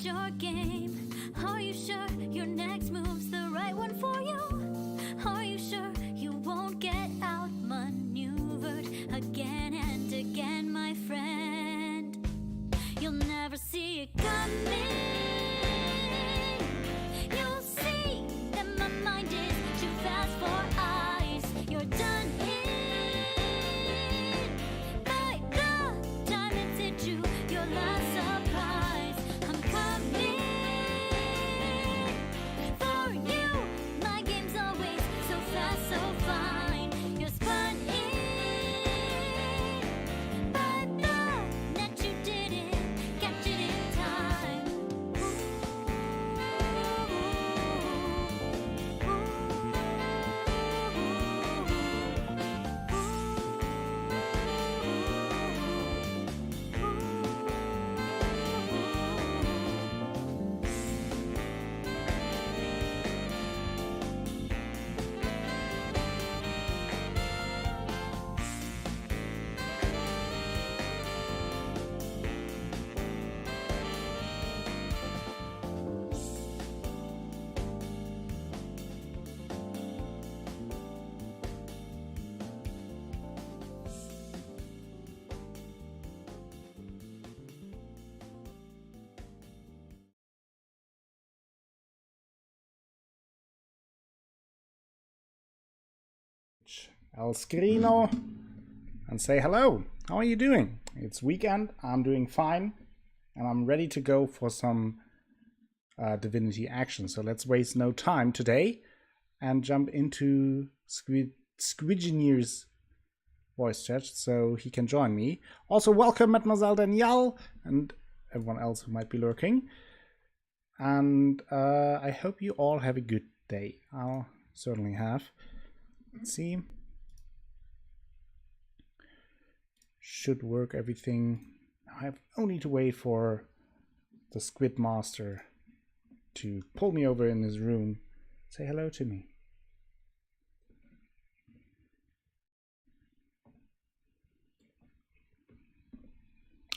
your game? Are you sure your next move's the right one for you? Are you sure you won't get outmaneuvered again and again, my friend? You'll never see it coming. You'll see that my mind is too fast for eyes. You're done in. By the time it's hit you, your last surprise. I'm coming for you. My game's always so fast, so fine. You're spun in, but the net you didn't catch it in time. El Scrino and say hello. How are you doing? It's weekend, I'm doing fine, and I'm ready to go for some Divinity action. So let's waste no time today and jump into Squidgeneer's voice chat so he can join me. Also, welcome Mademoiselle Danielle and everyone else who might be lurking. And I hope you all have a good day. I'll certainly have. Let's see. Should work everything. I have only to wait for the Squid Master to pull me over in his room. Say hello to me.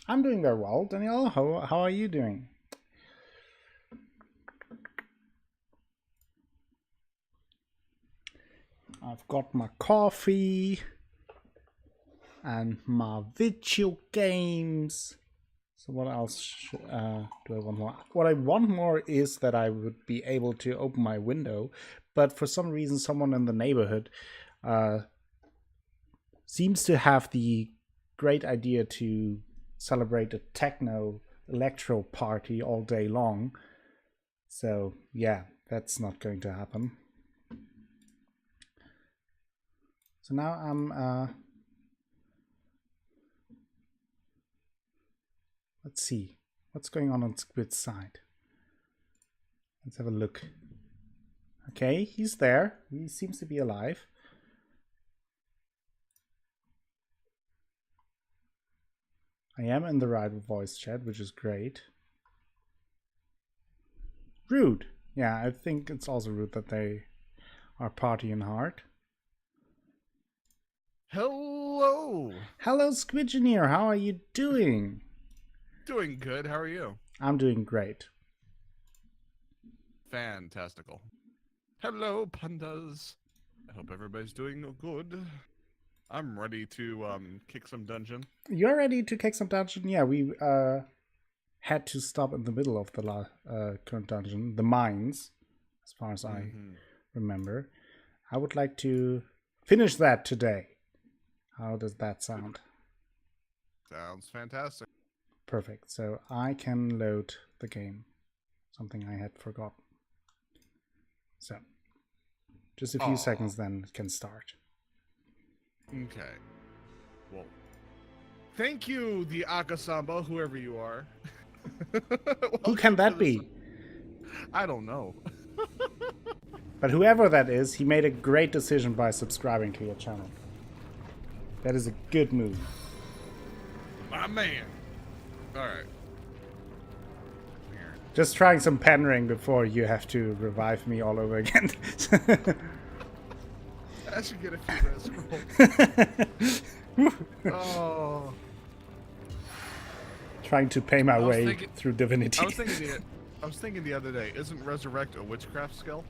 I'm doing very well. Danielle, how are you doing? I've got my coffee and my video games. So what else do I want more? What I want more is that I would be able to open my window, but for some reason someone in the neighborhood seems to have the great idea to celebrate a techno electro party all day long. So yeah, that's not going to happen. So now I'm let's see what's going on Squid's side. Let's have a look. Okay, he's there. He seems to be alive. I am in the right voice chat, which is great. Rude. Yeah, I think it's also rude that they are partying hard. Hello. Hello, Squidgeneer. How are you doing? Doing good. How are you? I'm doing great. Fantastical. Hello, pandas. I hope everybody's doing good. I'm ready to kick some dungeon. You're ready to kick some dungeon? Yeah, we had to stop in the middle of the current dungeon, the mines, as far as I remember. I would like to finish that today. How does that sound? Sounds fantastic. Perfect. So I can load the game. Something I had forgotten. So just a few seconds, then it can start. Okay. Well, thank you, the Akasamba, whoever you are. Who can that be? I don't know. But whoever that is, he made a great decision by subscribing to your channel. That is a good move. My man. Alright. Just trying some pandering before you have to revive me all over again. I should get a few res rolls. Oh. Trying to pay my way through Divinity. I was thinking I was thinking the other day, isn't resurrect a witchcraft skill?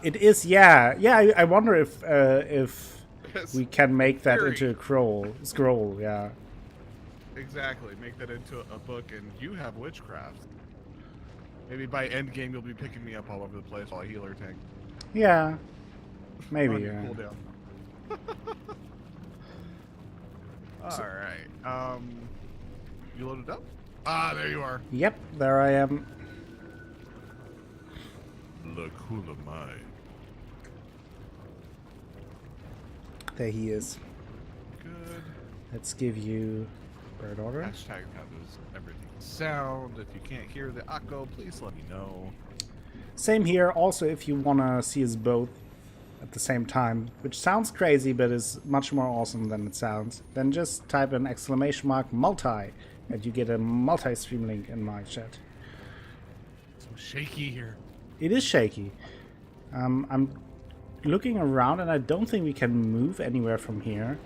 It is, yeah. Yeah, I wonder if Yes. we can make that Theory. into a scroll, yeah. Exactly. Make that into a book, and you have witchcraft. Maybe by end game you'll be picking me up all over the place while I heal or tank. Yeah. Maybe, On your yeah. cooldown. Alright. You loaded up? Ah, there you are. Yep, there I am. Look, who am I? There he is. Good. Let's give you bird order. Hashtag how does everything sound? If you can't hear the echo, please let me know. Same here. Also, if you want to see us both at the same time, which sounds crazy but is much more awesome than it sounds, then just type an ! multi and you get a multi-stream link in my chat. So shaky here. It is shaky. I'm looking around and I don't think we can move anywhere from here.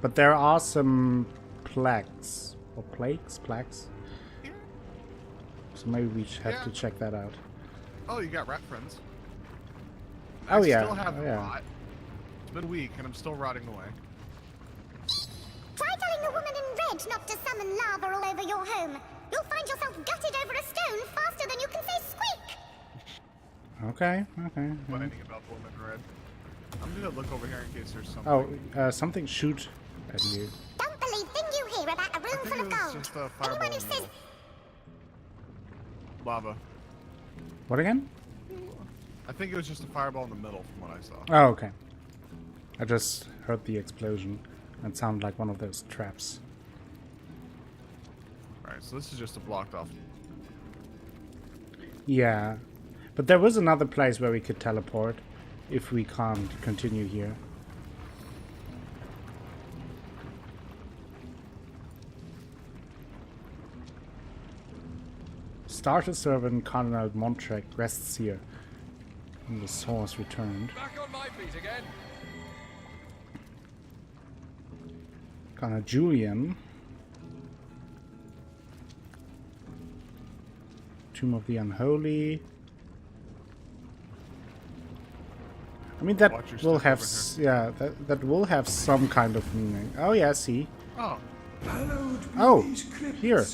But there are some plaques. Or plaques? So maybe we should have to check that out. Oh, you got rat friends. Oh, yeah. Still haven't Oh, yeah. rot. It's been a week and I'm still rotting away. Try telling the woman in red not to summon lava all over your home. You'll find yourself gutted over a stone faster than you can say squeak. Okay. What anything about the woman in red? I'm gonna look over here in case there's something. Oh, something shoot at you. Don't believe thing you hear about a room I think full of it was gold. just a fireball Anyone in who the says middle. Lava. What again? I think it was just a fireball in the middle from what I saw. Oh, okay. I just heard the explosion. It sounded like one of those traps. Alright, so this is just a blocked off. Yeah. But there was another place where we could teleport if we can't continue here. Starter servant Cardinal Montrek rests here. And the source returned. Back on my feet again. Cardinal Julian. Tomb of the Unholy. I mean that Watch your will step have over yeah, that will have some kind of meaning. Oh yeah, see. Oh, Hallowed be Oh, these crypts. here.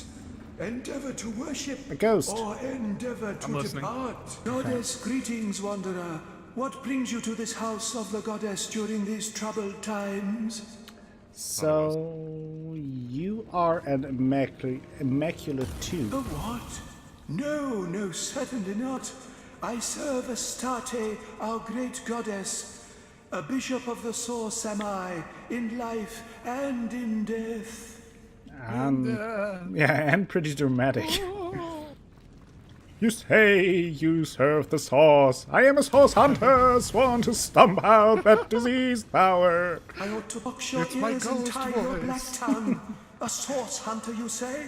Endeavor to worship A ghost. or endeavor to I'm listening. depart. Goddess, greetings, wanderer. What brings you to this house of the goddess during these troubled times? So you are an immaculate too. The what? No, certainly not. I serve Astarte, our great goddess. A bishop of the source am I, in life and in death. Yeah, and pretty dramatic. You say you serve the source. I am a source hunter, sworn to stomp out that diseased power. I ought to box your It's my ears and ghost tie your voice. black tongue. A source hunter, you say?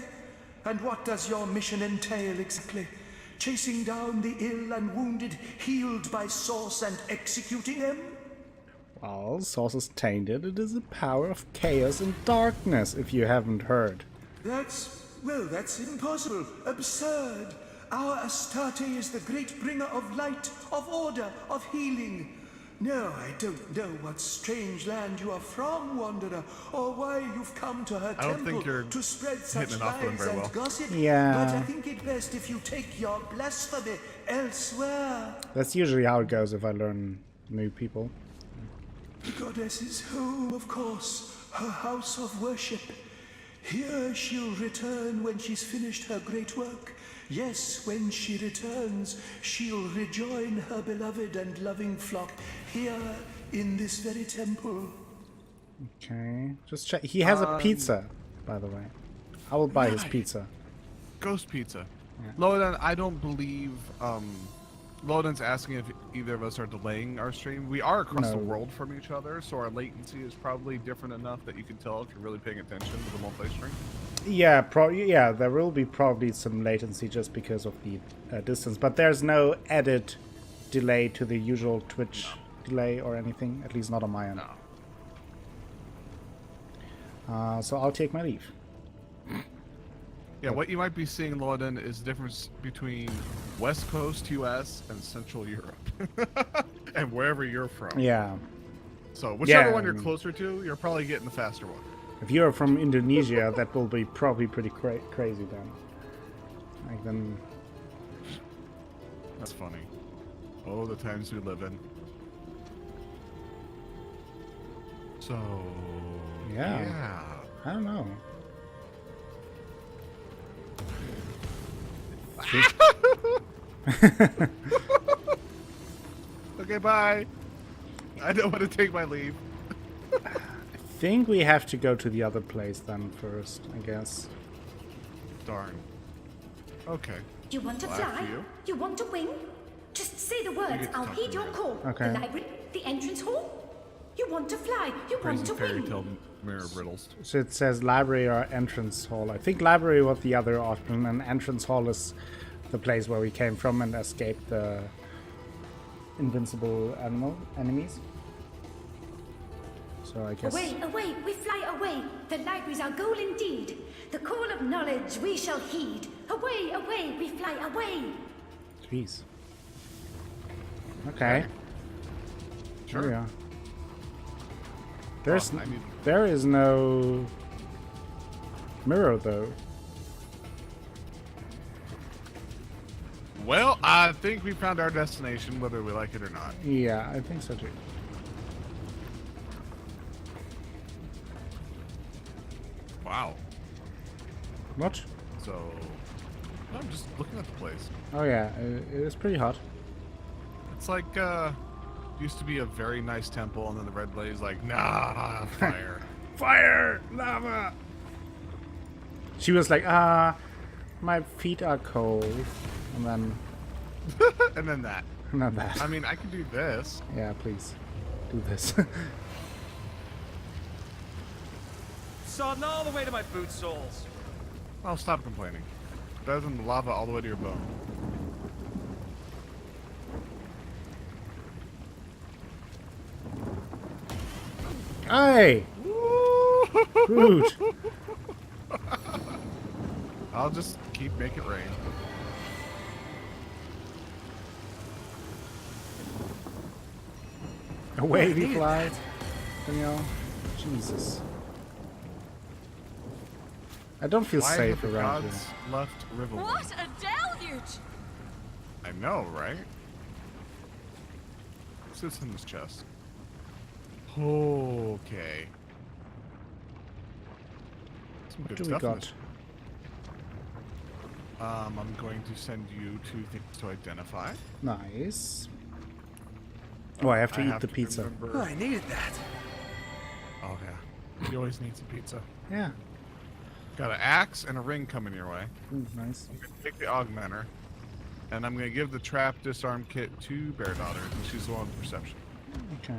And what does your mission entail exactly? Chasing down the ill and wounded, healed by source and executing them? Well, source is tainted. It is a power of chaos and darkness, if you haven't heard. That's impossible, absurd. Our Astarte is the great bringer of light, of order, of healing. No, I don't know what strange land you are from, wanderer, or why you've come to her I don't temple think you're to spread such hitting it off with him lies very and well. gossip. Yeah. But I think it best if you take your blasphemy elsewhere. That's usually how it goes if I learn new people. The goddess's home, of course, her house of worship. Here she'll return when she's finished her great work. Yes, when she returns, she'll rejoin her beloved and loving flock here in this very temple. Okay, just check. He has a pizza, by the way. I will buy his Nice. pizza. Ghost Pizza. Loden, I don't believe Loden's asking if either of us are delaying our stream. We are across the No. world from each other, so our latency is probably different enough that you can tell if you're really paying attention to the multi-stream. Yeah, yeah, there will be probably some latency just because of the distance, but there's no added delay to the usual Twitch delay or anything, at least not on my end. No. So I'll take my leave. Yeah, what you might be seeing, Lorden, is the difference between West Coast US and Central Europe. And wherever you're from. Yeah. So whichever Yeah, one I you're mean- closer to, you're probably getting the faster one. If you're from Indonesia, that will be probably pretty crazy then. Like then. That's funny. Oh, the times we live in. So... Yeah. I don't know. Okay, bye. I don't want to take my leave. I think we have to go to the other place then first, I guess. Darn. Okay. You want to Well, fly? after you. You want to wing? Just say the words. get to I'll talk heed to your me. call. Okay. The library, the entrance hall. You want to fly? You want Crazy to fairy wing? tale mirror riddles. So it says library or entrance hall. I think library was the other option, and entrance hall is the place where we came from and escaped the invincible enemies. So I guess. Away, away, we fly away. The library's our goal indeed. The call of knowledge we shall heed. Away, away, we fly away. Jeez. Okay. Sure. Here we are. There's I need- there is no mirror though. Well, I think we found our destination, whether we like it or not. Yeah, I think so too. Wow. What? So, I'm just looking at the place. Oh yeah, it is pretty hot. It's like, used to be a very nice temple, and then the red blaze like, nah, fire. Fire! Lava! She was like, my feet are cold. And then, And then that. not that. I mean, I can do this. Yeah, please. Do this. Sodden all the way to my boot soles. I'll stop complaining. Better than the lava all the way to your bone. Hey! Rude. I'll just keep making it rain. Away we fly. Danielle. Jesus. I don't feel Why safe have the around gods here. left Riverwood? What a deluge! I know, right? Sits in this chest. Okay. Some What good do we stuff in got? this. I'm going to send you 2 things to identify. Nice. Oh, I have to eat the to pizza. remember- Oh, I needed that. Oh yeah. You always need some pizza. Yeah. Got an axe and a ring coming your way. Ooh, nice. I'm gonna take the augmenter, and I'm gonna give the trap disarm kit to Bear Daughter, and she's the one with perception. Okay.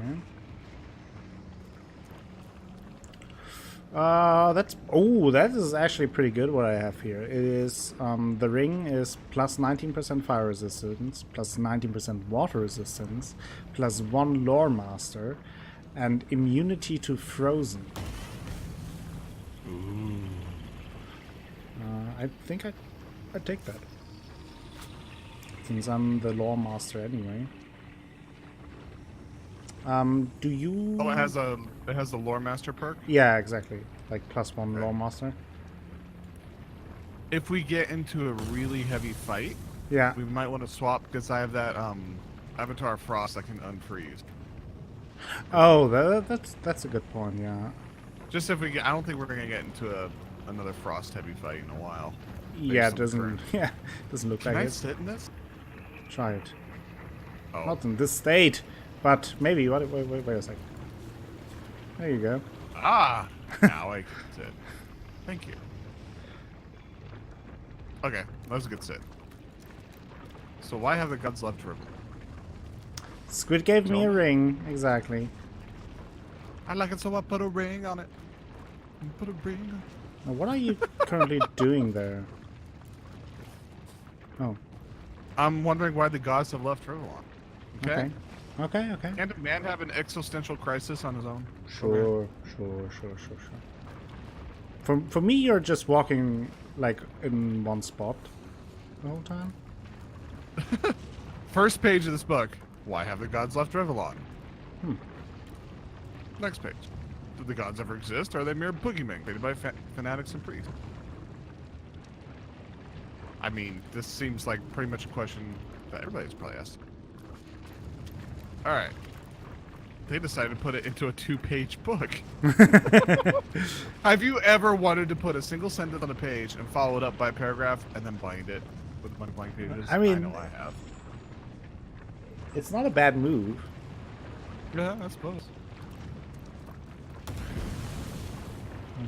That is actually pretty good what I have here. It is, the ring is plus 19% fire resistance, plus 19% water resistance, plus 1 lore master, and immunity to frozen. I think I'd take that. Since I'm the lore master anyway. Do you... Oh, it has the lore master perk. Yeah, exactly. Like plus 1 lore master. If we get into a really heavy fight, Yeah. we might want to swap because I have that Avatar Frost I can unfreeze. Oh, that's a good point. Yeah. Just if we get, I don't think we're gonna get into another frost heavy fight in a while. Yeah, it some doesn't. current. Yeah, doesn't look Can like I it. sit in this? Try it. Oh, Not in this state, but maybe. Wait a second. There you go. ah! Now I can sit. Thank you. Okay, that was a good sit. So why have the gods left river? Squid gave me a Tell me. ring. Exactly. I like it so I put a ring on it. Put a ring on Now, what are you currently doing there? Oh, I'm wondering why the gods have left Riverwalk. Okay. okay. Can't a man have an existential crisis on his own? Sure. For me, you're just walking like in one spot the whole time. First page of this book. Why have the gods left Revellon? Next page. Did the gods ever exist? Or are they mere boogeymen created by fanatics and priests? I mean, this seems like pretty much a question that everybody's probably asked. Alright. They decided to put it into a 2-page book. Have you ever wanted to put a single sentence on a page and follow it up by a paragraph and then bind it with a bunch of blank pages? I mean, I know I have. It's not a bad move. Yeah, I suppose.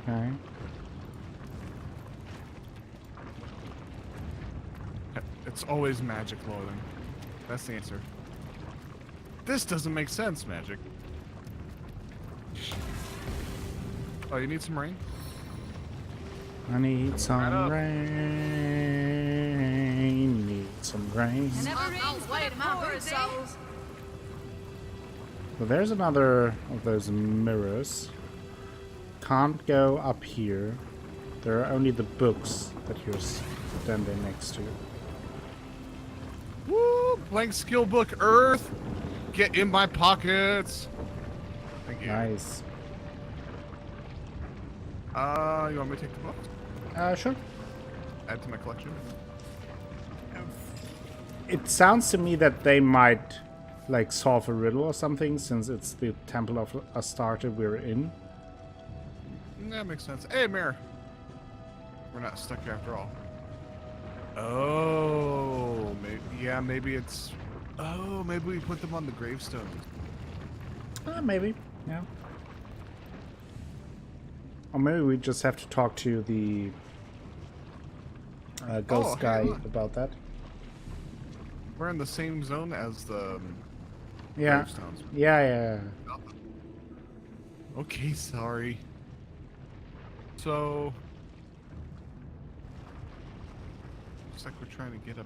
Okay. It's always magic loading. That's the answer. This doesn't make sense, magic. Oh, you need some rain? I need some up. rain. Need some rain. So there's another of those mirrors. Can't go up here. There are only the books that you're standing next to. Woo! Blank skill book, Earth! Get in my pockets! Thank you. Nice. You want me to take the book? Sure. Add to my collection? It sounds to me that they might like solve a riddle or something, since it's the Temple of Astarte we're in. That makes sense. Hey, Mirror! We're not stuck here after all. Oh, maybe it's... Oh, maybe we put them on the gravestones. Maybe, yeah. Or maybe we just have to talk to the ghost hey, guy look. about that. We're in the same zone as the Yeah. gravestones. Yeah. Okay, sorry. So... Looks like we're trying to get up...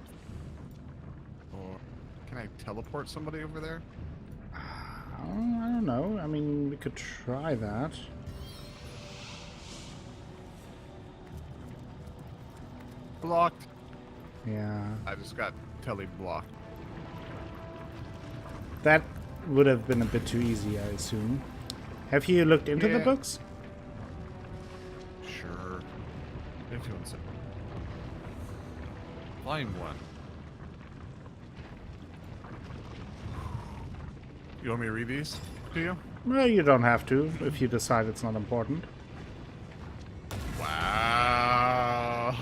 Or... Can I teleport somebody over there? I don't know. I mean, we could try that. Blocked. Yeah. I just got tele-blocked. That would have been a bit too easy, I assume. Have you looked into the Yeah. books? Sure. Influence it. Volume 1. You want me to read these to you? Well, you don't have to, if you decide it's not important. Wow.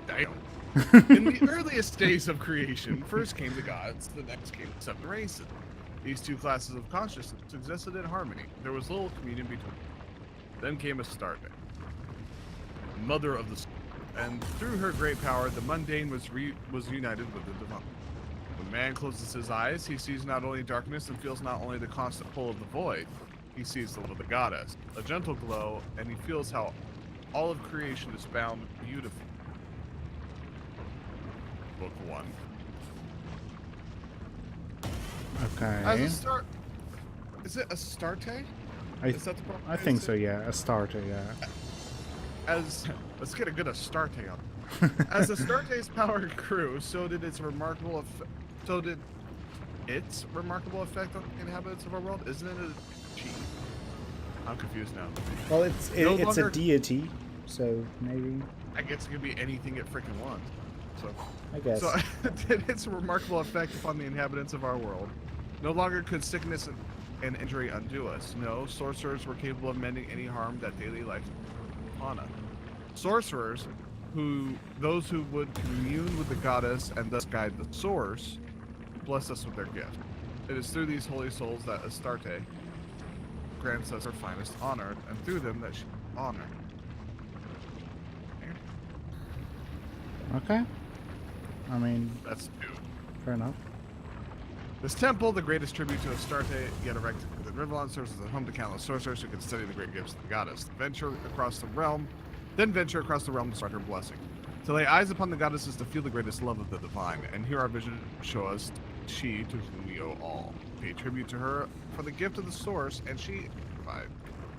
Damn. In the earliest days of creation, first came the gods, the next came the 7 races. These two classes of consciousness existed in harmony. There was little communion between them. Then came Astarte, mother of the sun, and through her great power, the mundane was united with the divine. When man closes his eyes, he sees not only darkness and feels not only the constant pull of the void, he sees the love of the goddess, a gentle glow, and he feels how all of creation is bound beautifully. Book 1. As Okay. a start, is it Astarte? Is that the proper I way to think say so, it? yeah. Astarte, yeah. As let's get a good Astarte on. As Astarte's power grew, so did its remarkable effect on the inhabitants of our world. Isn't it a cheat? I'm confused now. Well, it's No it's a longer- deity, so maybe. I guess it could be anything it freaking wants. So, I guess. so did its remarkable effect upon the inhabitants of our world. No longer could sickness and injury undo us. No, sorcerers were capable of mending any harm that daily life upon us. Sorcerers, those who would commune with the goddess and thus guide the source, bless us with their gift. It is through these holy souls that Astarte grants us her finest honor, and through them that she honor. Okay. I mean, That's 2. fair enough. This temple, the greatest tribute to Astarte, yet erected within Rivellon, serves as a home to countless sorcerers who can study the great gifts of the goddess. Then venture across the realm to start her blessing. To lay eyes upon the goddess is to feel the greatest love of the divine, and here our vision show us she to whom we owe all. Pay tribute to her for the gift of the source, and she provide.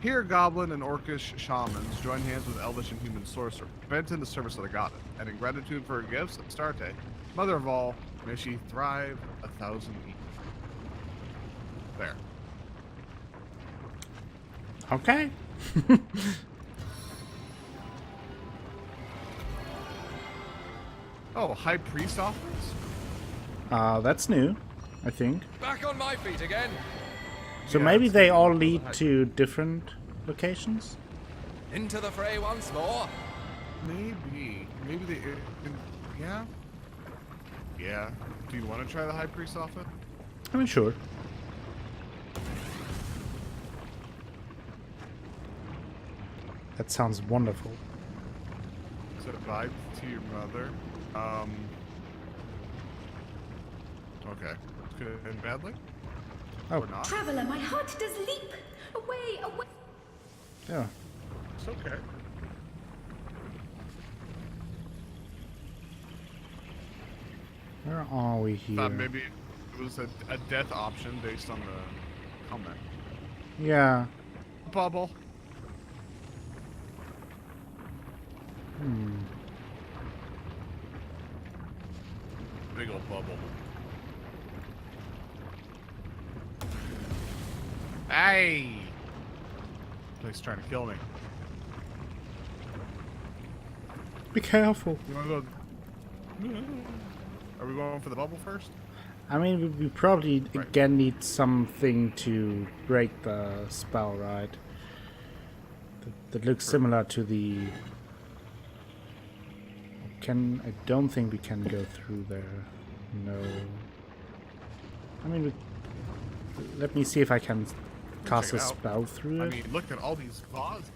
Here, goblin and orcish shamans join hands with elvish and human sorcerers, bent in the service of the goddess, and in gratitude for her gifts, Astarte, mother of all, may she thrive 1,000 years. There. Okay. Oh, high priest offerings? That's new, I think. Back on my feet again. So Yeah, maybe it's they gonna all be lead high- to different locations? Into the fray once more. Maybe. Maybe they. Yeah? Yeah. Do you want to try the high priest offer? I mean, sure. That sounds wonderful. So vibe to your mother. Okay. Could it end badly? Oh. Or not? Traveler, my heart does leap. Away, away. Yeah. It's okay. Where are we here? Thought maybe it was a death option based on the comment. Yeah. Bubble. Big old bubble. Hey! Place trying to kill me. Be careful. You wanna go? Are we going for the bubble first? I mean, we probably Right. again need something to break the spell, right? That looks similar to the... I don't think we can go through there. No. I mean, let me see if I can cast a Check it out. spell through I it. mean, look at all these vases.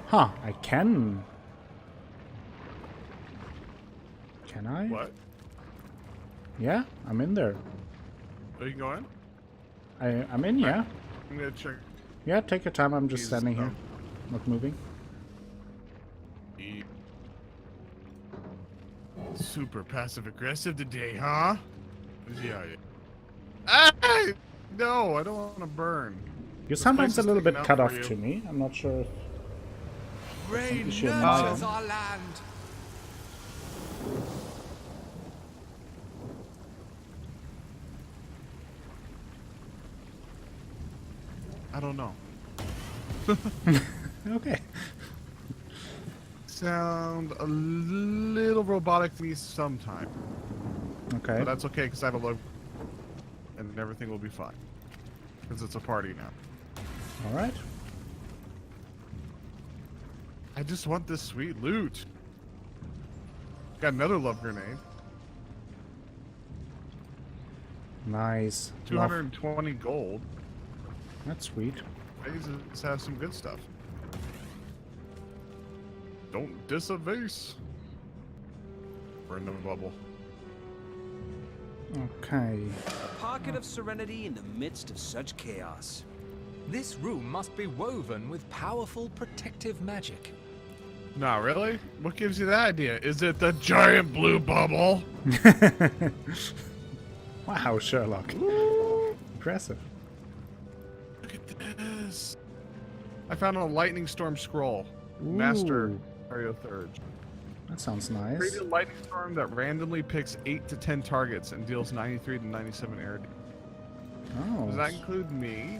Huh, I can. Can I? What? Yeah, I'm in there. Oh, you can go in? I'm in, yeah. I'm gonna check. Yeah, take your time, I'm just Jesus, standing here. no. Not moving. Super passive aggressive today, huh? Yeah. Ah! No, I don't want to burn. You're sometimes place a is little bit taken cut out off for you. to me. I'm not sure if... Rain issue on nurtures my our land. I don't know. Okay. Sound a little robotic to me sometime. Okay. But that's okay because I have a logo and everything will be fine. Because it's a party now. Alright. I just want this sweet loot. Got another love grenade. Nice. 220 gold. That's sweet. Vases have some good stuff. Don't diss a vase. Burn the bubble. Okay. A pocket of serenity in the midst of such chaos. This room must be woven with powerful protective magic. Nah, really? What gives you that idea? Is it the giant blue bubble? Wow, Sherlock. Impressive. Look at this. I found a lightning storm scroll. Master Ooh. Mario Third. That sounds Create nice. a lightning storm that randomly picks 8 to 10 targets and deals 93 to 97 air damage. Oh. Does that include me?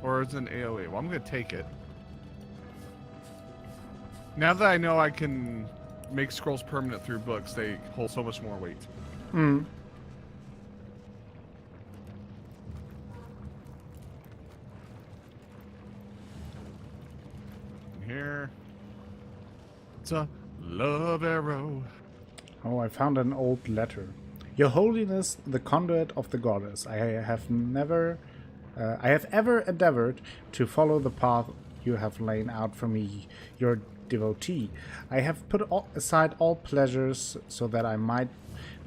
Or is it an AoE? Well, I'm gonna take it. Now that I know I can make scrolls permanent through books, they hold so much more weight. Hmm. Here. It's a love arrow. Oh, I found an old letter. Your Holiness, the conduit of the goddess, I have ever endeavored to follow the path you have laid out for me, your devotee. I have put aside all pleasures so that I might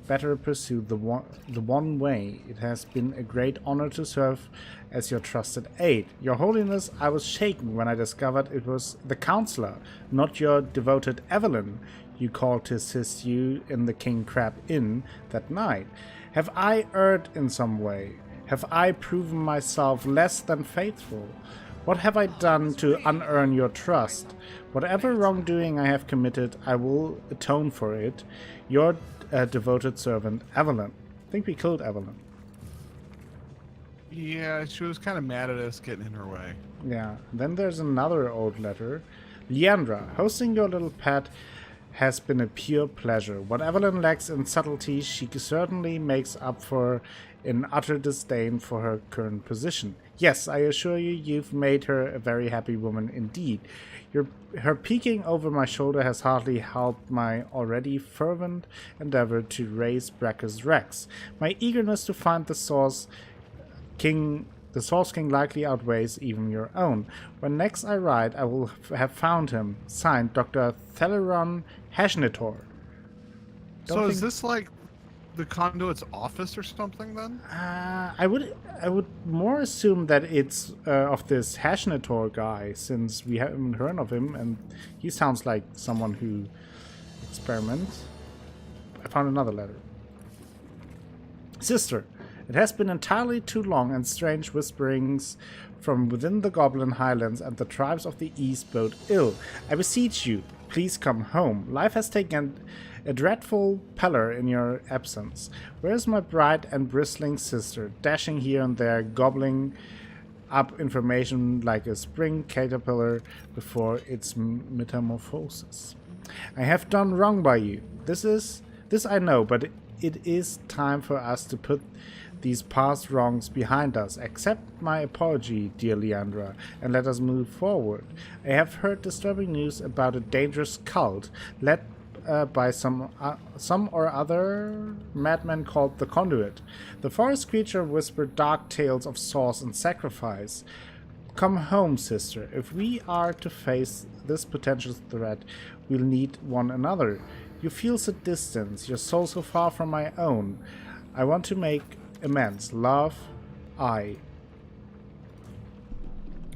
better pursue the one way. It has been a great honor to serve as your trusted aid. Your Holiness, I was shaken when I discovered it was the counselor, not your devoted Evelyn. you called to assist you in the King Crab Inn that night? Have I erred in some way? Have I proven myself less than faithful? What have I done to unearn your trust? Whatever wrongdoing I have committed, I will atone for it. Your devoted servant, Evelyn. I think we killed Evelyn. Yeah, she was kind of mad at us getting in her way. Yeah. Then there's another old letter. Leandra, hosting your little pet has been a pure pleasure. What Evelyn lacks in subtlety, she certainly makes up for in utter disdain for her current position. Yes, I assure you, you've made her a very happy woman indeed. Her peeking over my shoulder has hardly helped my already fervent endeavor to raise Brackus Rex. My eagerness to find the Source King likely outweighs even your own. When next I write, I will have found him. Signed, Dr. Theleron Hashnitor. So is this like the conduit's office or something then? I would more assume that it's of this Hashnitor guy, since we haven't heard of him, and he sounds like someone who experiments. I found another letter. Sister, it has been entirely too long, and strange whisperings from within the Goblin Highlands and the tribes of the East bode ill. I beseech you, please come home. Life has taken a dreadful pallor in your absence. Where is my bright and bristling sister, dashing here and there, gobbling up information like a spring caterpillar before its metamorphosis? I have done wrong by you. This I know, but it is time for us to put these past wrongs behind us. Accept my apology, dear Leandra, and let us move forward. I have heard disturbing news about a dangerous cult led by some or other madman called the Conduit. The forest creature whispered dark tales of sauce and sacrifice. Come home, sister. If we are to face this potential threat, we'll need one another. You feel so distant, your soul so far from my own. I want to make amends. Love, I.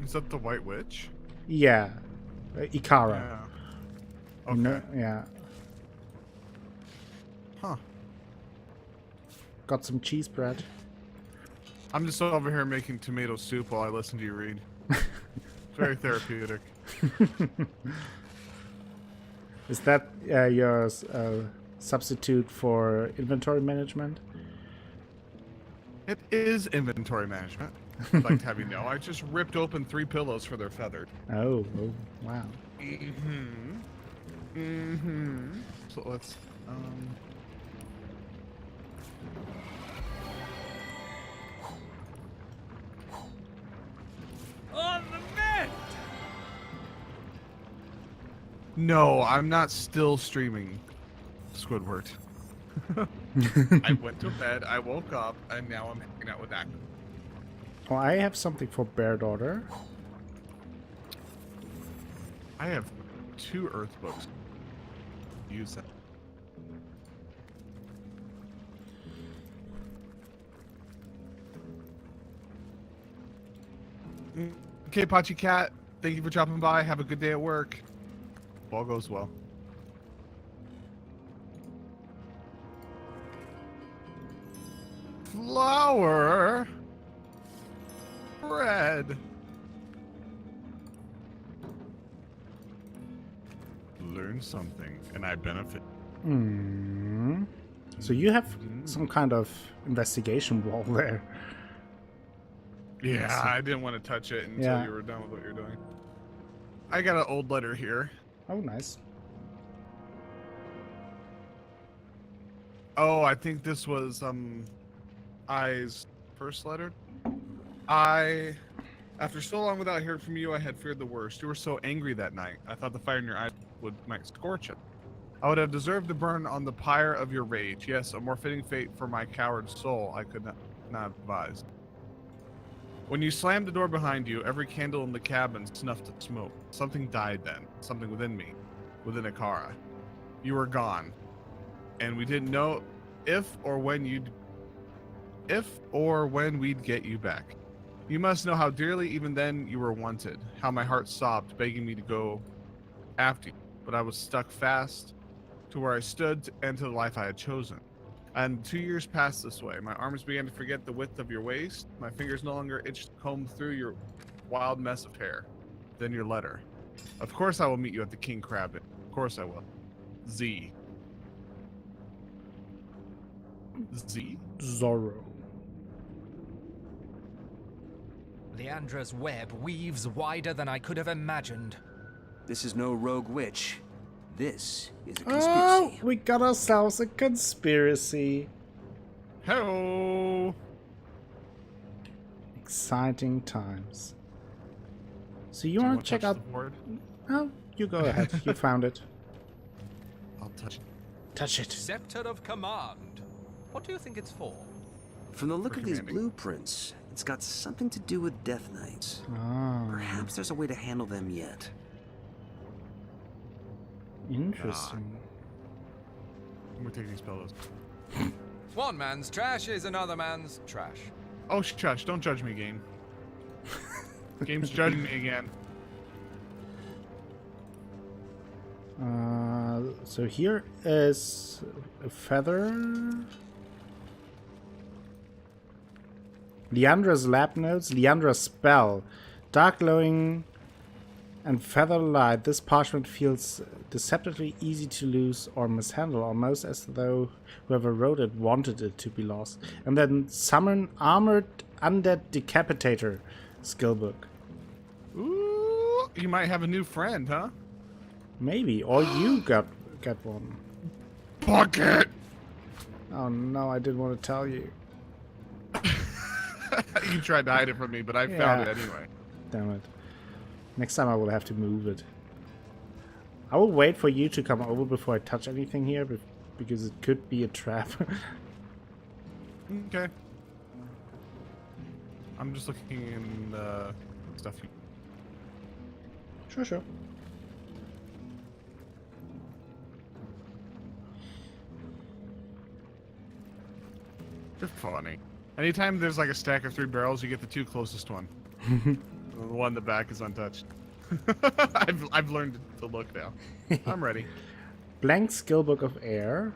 Is that the White Witch? Yeah. Ikara. Yeah. Okay. Yeah. Huh. Got some cheese bread. I'm just over here making tomato soup while I listen to you read. It's very therapeutic. Is that your substitute for inventory management? It is inventory management. I'd like to have you know, I just ripped open 3 pillows for their feathered. Oh, wow. So let's On the vent! No, I'm not still streaming Squidward. I went to bed, I woke up, and now I'm hanging out with that. Well, I have something for Bear Daughter. I have 2 Earth books. Use that. Okay, Pachi Cat, thank you for dropping by. Have a good day at work. All goes well. Flower. Bread. Learn something, and I benefit. So you have some kind of investigation wall there. Yeah, I didn't want to touch it until you were done with what you're doing. I got an old letter here. Oh, nice. Oh, I think this was I's first letter. After so long without hearing from you, I had feared the worst. You were so angry that night. I thought the fire in your eyes might scorch it. I would have deserved to burn on the pyre of your rage. Yes, a more fitting fate for my coward soul I could not advise. When you slammed the door behind you, every candle in the cabin snuffed the smoke. Something died then. Something within me. Within Ikara. You were gone. And we didn't know if or when we'd get you back. You must know how dearly even then you were wanted. How my heart sobbed, begging me to go after you. But I was stuck fast to where I stood and to the life I had chosen. And 2 years passed this way. My arms began to forget the width of your waist. My fingers no longer itched to comb through your wild mess of hair. Then your letter. Of course I will meet you at the King Crab Inn. Of course I will. Z. Z. Zorro. Leandra's web weaves wider than I could have imagined. This is no rogue witch. This is a Oh, conspiracy. we got ourselves a conspiracy. Hello. Exciting times. So you Do want wanna to check touch out? the board? Oh, you go ahead. You found it. I'll touch it. Touch it. Scepter of Command. What do you think it's for? From the look For of these commanding. blueprints, it's got something to do with Death Knights. Ah, Perhaps there's a way to handle them yet. interesting. We're taking these pillows. One man's trash is another man's trash. Oh, shush. Don't judge me, game. Game's judging me again. So here is a feather. Leandra's lab notes. Leandra's spell. Dark glowing and feather light. This parchment feels deceptively easy to lose or mishandle, almost as though whoever wrote it wanted it to be lost. And then summon armored undead decapitator skillbook. Ooh, you might have a new friend, huh? Maybe, or you got one. Bucket! Oh no, I didn't want to tell you. You tried to hide it from me, but I found Yeah. it anyway. Damn it. Next time I will have to move it. I will wait for you to come over before I touch anything here, because it could be a trap. Okay. I'm just looking in stuff. Sure. You're funny. Anytime there's like a stack of 3 barrels, you get the 2 closest one. The one in the back is untouched. I've learned to look now. I'm ready. Blank skillbook of air.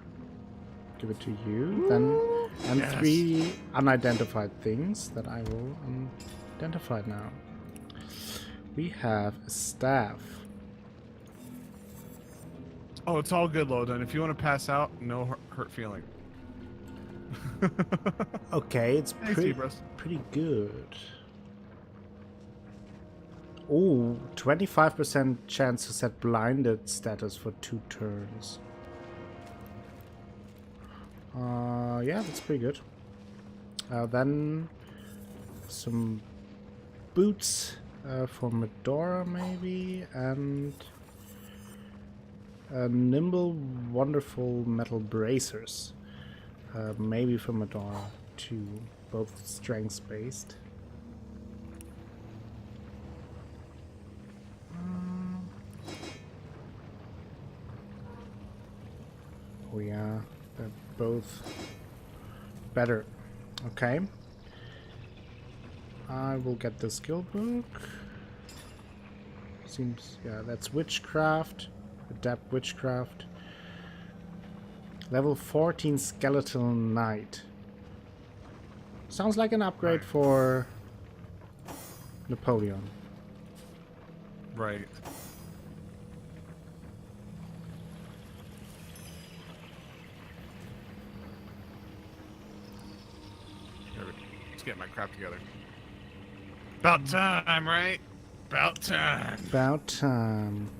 Give it to you. Then and yes. 3 unidentified things that I will identify now. We have a staff. Oh, it's all good, Loden. If you want to pass out, no hurt feeling. Okay, it's Thanks, pretty Ebros. good. Oh, 25% chance to set blinded status for 2 turns. Yeah, that's pretty good. Then some boots for Medora maybe, and nimble, wonderful metal bracers. Maybe for Medora too, both strengths based. Oh yeah, they're both better. Okay. I will get the skill book. Seems, yeah, that's witchcraft. Adapt witchcraft. Level 14 skeletal knight. Sounds like an upgrade Right. for Napoleon. Right. There we go. Let's get my crap together. About time, right? About time. About time.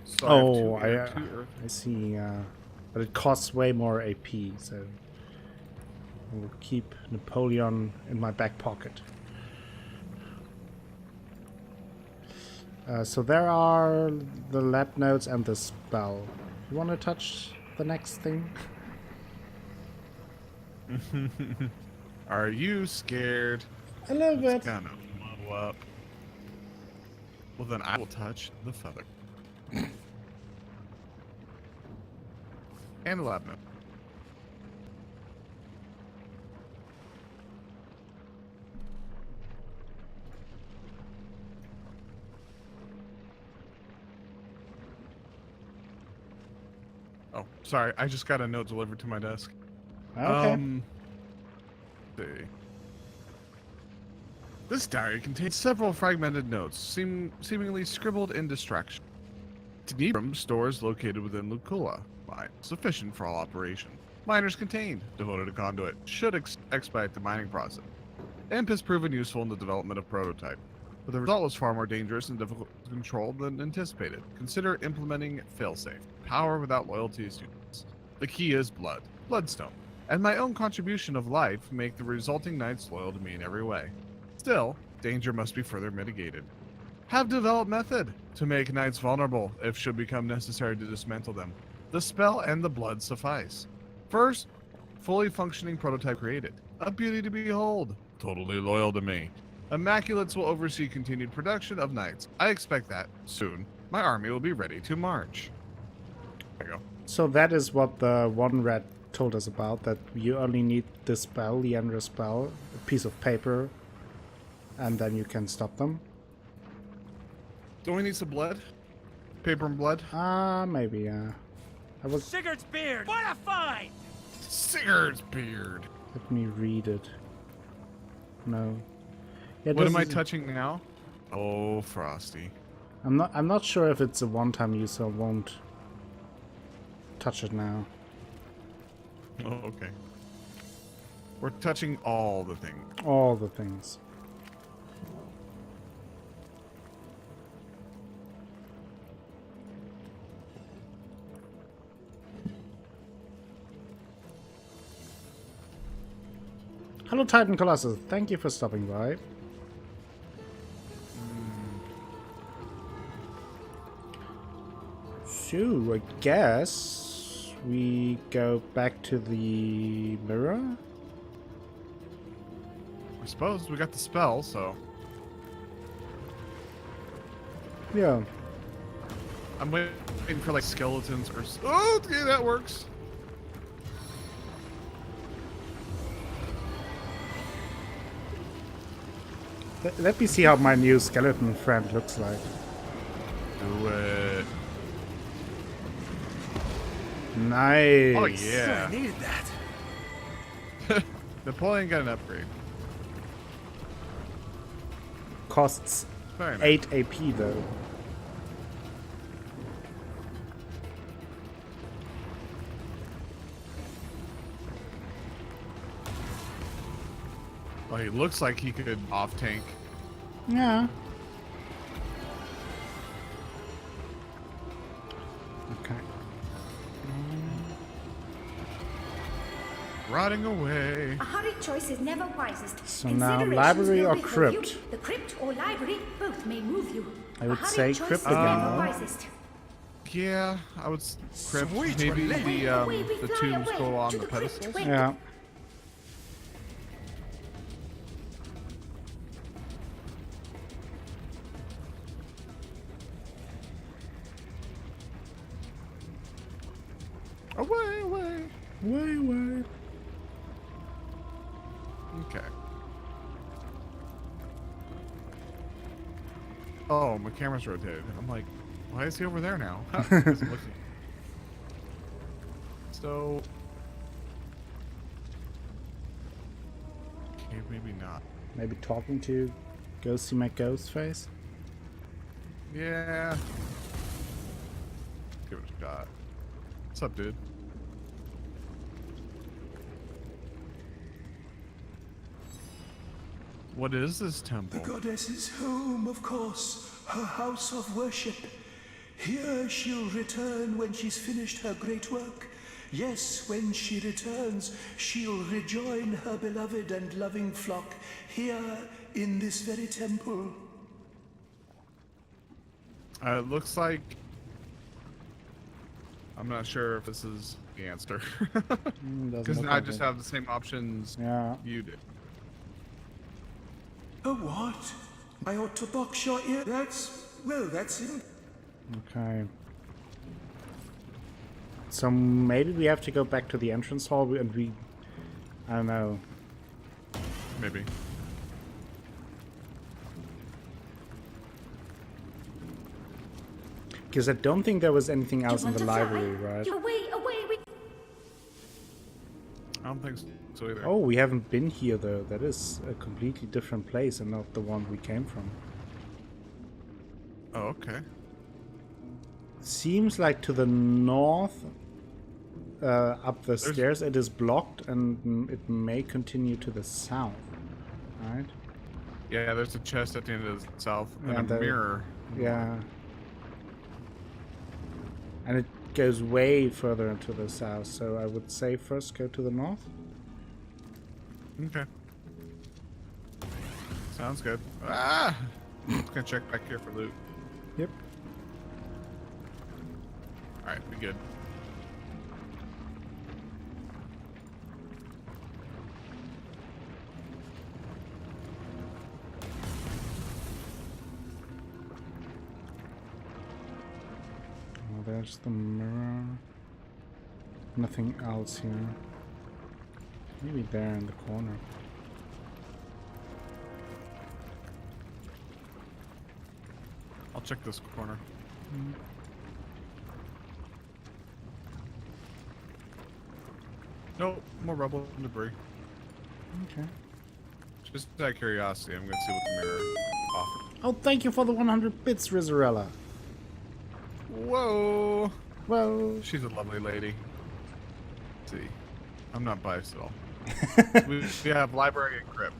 So I have two Oh, air, two earth. I see. But it costs way more AP, so I will keep Napoleon in my back pocket. So there are the lab notes and the spell. You want to touch the next thing? Are you scared? A little It's bit. gonna blow up. Well, then I will touch the feather. And the lab note. Oh, sorry. I just got a note delivered to my desk. Okay. Let's see. This diary contains several fragmented notes, seemingly scribbled in distraction. Tenebrum stores located within Lucula mine, sufficient for all operation. Miners contained, devoted to conduit, should expedite the mining process. Imp has proven useful in the development of prototype, but the result was far more dangerous and difficult to control than anticipated. Consider implementing failsafe, power without loyalty to students. The key is blood, bloodstone, and my own contribution of life make the resulting knights loyal to me in every way. Still, danger must be further mitigated. Have developed method to make knights vulnerable if should become necessary to dismantle them. The spell and the blood suffice. First, fully functioning prototype created. A beauty to behold. Totally loyal to me. Immaculates will oversee continued production of knights. I expect that, soon, my army will be ready to march. There you go. So that is what the one rat told us about, that you only need this spell, the Ender spell, a piece of paper, and then you can stop them. Don't we need some blood? Paper and blood? Maybe, yeah. I was... Sigurd's beard! What a find! Sigurd's beard. Let me read it. No. Yeah, What this am I is- touching now? Oh, Frosty. I'm not sure if it's a one-time use, so I won't touch it now. Oh, okay. We're touching all the things. All the things. Hello, Titan Colossus. Thank you for stopping by. So, I guess we go back to the mirror. I suppose we got the spell, so Yeah. I'm waiting for like skeletons or. Oh, okay, that works. Let me see how my new skeleton friend looks like. Do it. Nice. Oh yeah. I needed that. Napoleon got an upgrade. Costs Very nice. 8 AP though. Well, he looks like he could off tank. Yeah. Okay. Rotting away. A hurried choice is never wisest. So now Considerations library will or behoove crypt? you. The crypt or library, both may move you. I would A hurried say choice crypt is never again. wisest. Yeah, I would crypt. Sweet, Maybe we're lit. the Away we fly tombs away go on to the the crypt pedestals. where- Yeah. Away, away. Way. Okay. Oh, my camera's rotated. I'm like, why is he over there now? He's looking. So. Okay, maybe not. Maybe talking to Ghosty McGhostface. Yeah. Give it a shot. What's up, dude? What is this The temple? goddess's home, of course, her house of worship. Here she'll return when she's finished her great work. Yes, when she returns, she'll rejoin her beloved and loving flock here in this very temple. It looks like. I'm not sure if this is the answer. Doesn't Because look I like just it. have the same options Yeah. you did. A what? I ought to box your ear. That's it. Okay. So maybe we have to go back to the entrance hall and we... I don't know. Maybe. Because I don't think there was anything else in Want the to fly? library, right? Away, away, don't think so either. Oh, we haven't been here though. That is a completely different place and not the one we came from. Oh, okay. Seems like to the north, up the stairs, it is blocked, and it may continue to the south. Right? Yeah, there's a chest at the end of the south and And a mirror. Yeah. And it goes way further into the south, so I would say first go to the north. Okay. Sounds good. Ah! Just gonna check back here for loot. Yep. Alright, we good. Oh, there's the mirror. Nothing else here. Maybe there in the corner. I'll check this corner. Nope, more rubble and debris. Okay. Just out of curiosity, I'm gonna see what the mirror offers. Oh, thank you for the 100 bits, Rizarella. Whoa! Well, She's a lovely lady. Let's see. I'm not biased at all. we have library and crypt.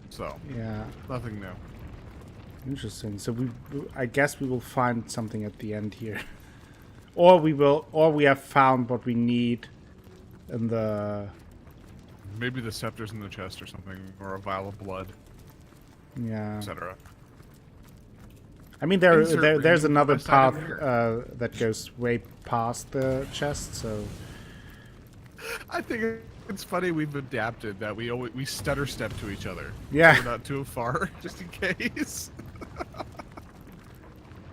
So, yeah, nothing new. interesting. So I guess we will find something at the end here. Or we have found what we need in the... Maybe the scepter's in the chest or something, or a vial of blood, Yeah. etc. I mean, there's another path that goes way past the chest, so... I think it's funny we've adapted that we stutter step to each other. Yeah. So we're not too far, just in case.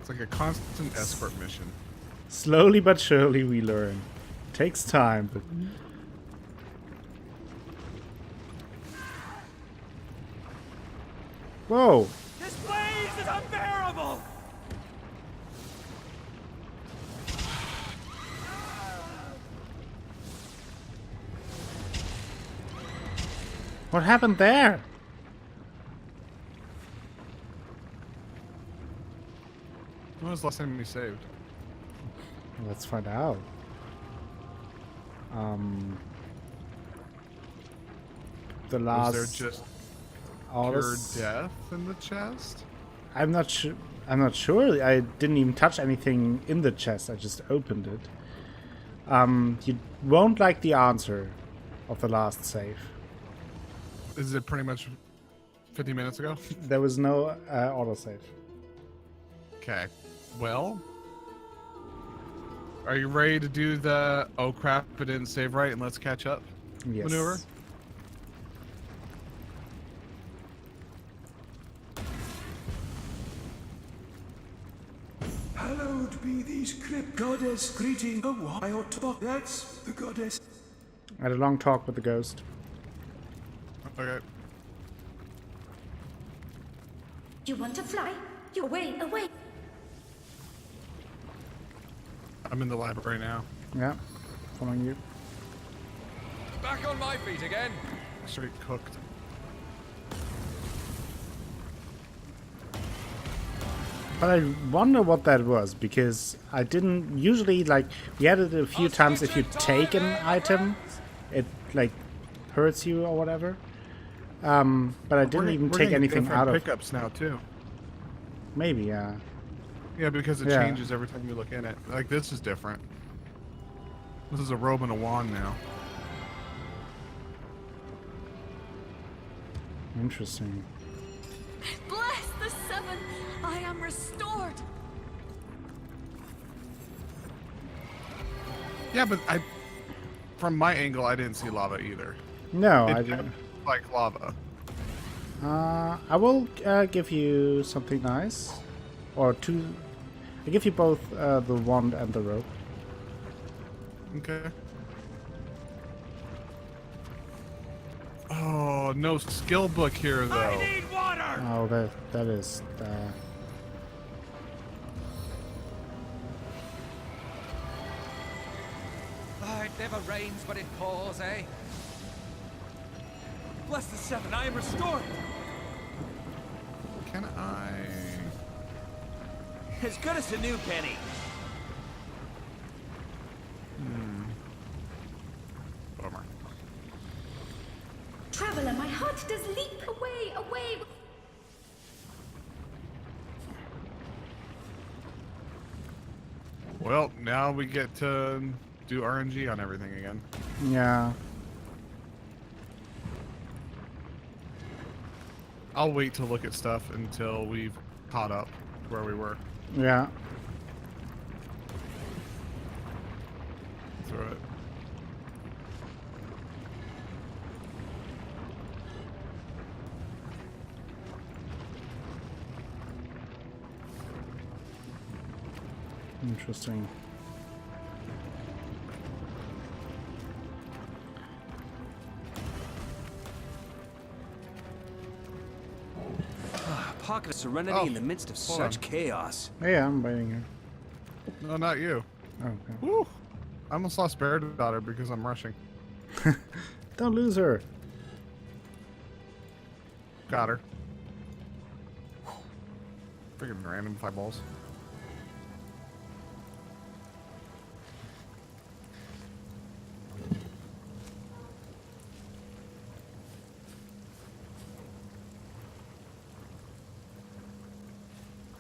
It's like a constant escort mission. Slowly but surely we learn. Takes time, but... Whoa! This blaze is unbearable! What happened there? When was the last time we saved? Let's find out. The last... Was there just all pure this- death in the chest? I'm not sure. I'm not sure. I didn't even touch anything in the chest. I just opened it. You won't like the answer of the last save. Is it pretty much 50 minutes ago? There was no autosave. Okay. Well, are you ready to do the oh crap, I didn't save right and let's catch up Yes. maneuver? Hallowed be these crypt goddess greeting. Oh, what? I ought to talk. That's the goddess. I had a long talk with the ghost. Okay. You want to fly? You away, away. I'm in the library now. Yeah, following you. Back on my feet again. Straight cooked. But I wonder what that was, because I didn't usually, like, we had it a few times. If you take an item, it like hurts you or whatever. But I didn't even take anything out of. Pickups now too. Maybe, yeah. Yeah, because it Yeah. changes every time you look in it. Like this is different. This is a robe and a wand now. Interesting. Bless the seven! I am restored! Yeah, but from my angle, I didn't see lava either. No, I It didn't. looked like lava. I will give you something nice, or two. I give you both the wand and the rope. Okay. Oh, no skill book here though. I need water! Oh, that is. I Never rains but it pours, eh? Bless the seven, I am restored. Can I? As good as a new penny. Bummer. Traveler, my heart does leap away, away. Well, now we get to do RNG on everything again. Yeah. I'll wait to look at stuff until we've caught up to where we were. Yeah. Through it. Interesting. Pocket of serenity Oh, in the midst of hold such on. chaos. Yeah, I'm waiting here. No, not you. Okay. Woo! I almost lost Bear Daughter because I'm rushing. Don't lose her. Got her. Freaking random fireballs.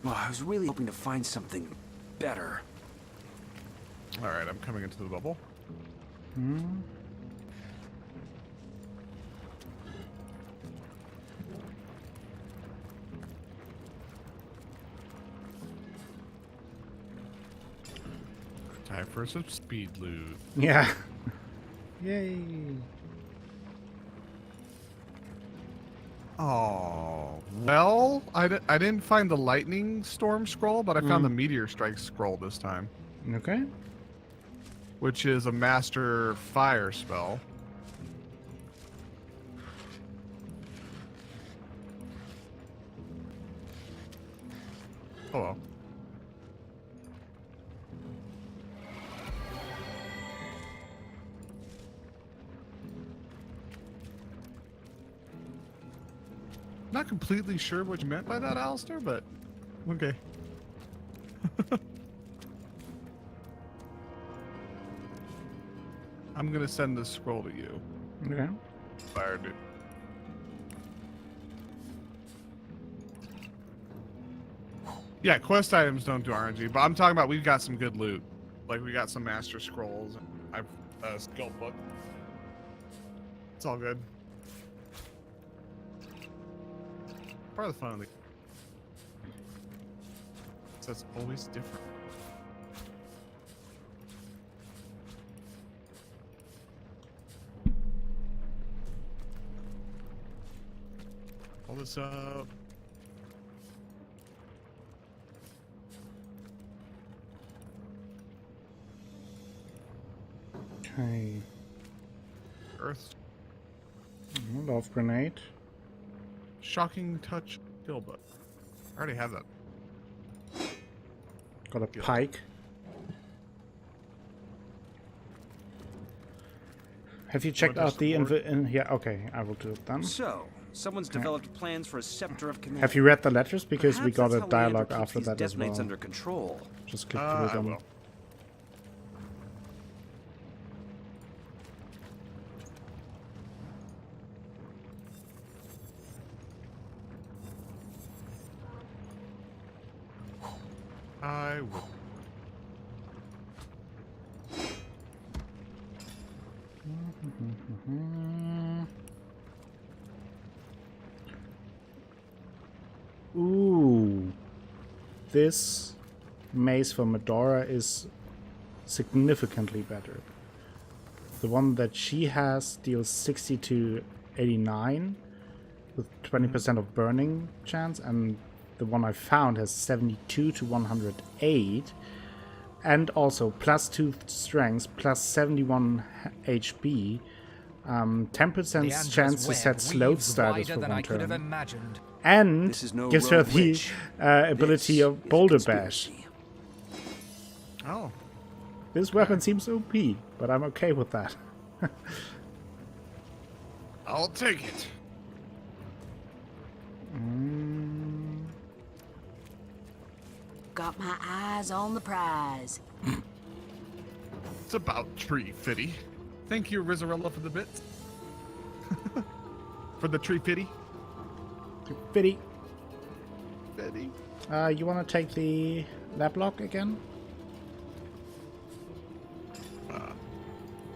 Well, I was really hoping to find something better. Alright, I'm coming into the bubble. Time for some speed loot. Yeah. Yay. Oh, well, I didn't find the lightning storm scroll, but I found the meteor strike scroll this time, Okay. which is a master fire spell. Oh well. Not completely sure what you meant by that, Alistair, but okay. I'm gonna send this scroll to you. Okay. Fire dude. Yeah, quest items don't do RNG, but I'm talking about we've got some good loot. Like we got some master scrolls and I've a skill book. It's all good. Part of the fun of the so it's always different. Pull this up. Okay. Earth. Love grenade. Shocking touch skill book. I already have that. Got a pike. Have you checked out the yeah, okay, I will do it then. So, someone's developed plans for a scepter of command. Have you read the letters? Because we Perhaps got that's a how dialogue Leander keeps after these that death as knights well. under control. Just click through I them. will. I will. Ooh. This mace for Medora is significantly better. The one that she has deals 60 to 89 with 20% of burning chance, and the one I found has 72 to 108 and also plus 2 strength, plus 71 HP, 10% chance to set slowed status for one turn, and This is no gives her rogue the witch. ability This of is a Boulder conspiracy. Bash. Oh. This weapon seems OP, but I'm okay with that. I'll take it. Got my eyes on the prize. It's about tree fitty. Thank you, Rizzarella, for the bits. For the tree fitty. Fitty. Fitty. You want to take the lab log again?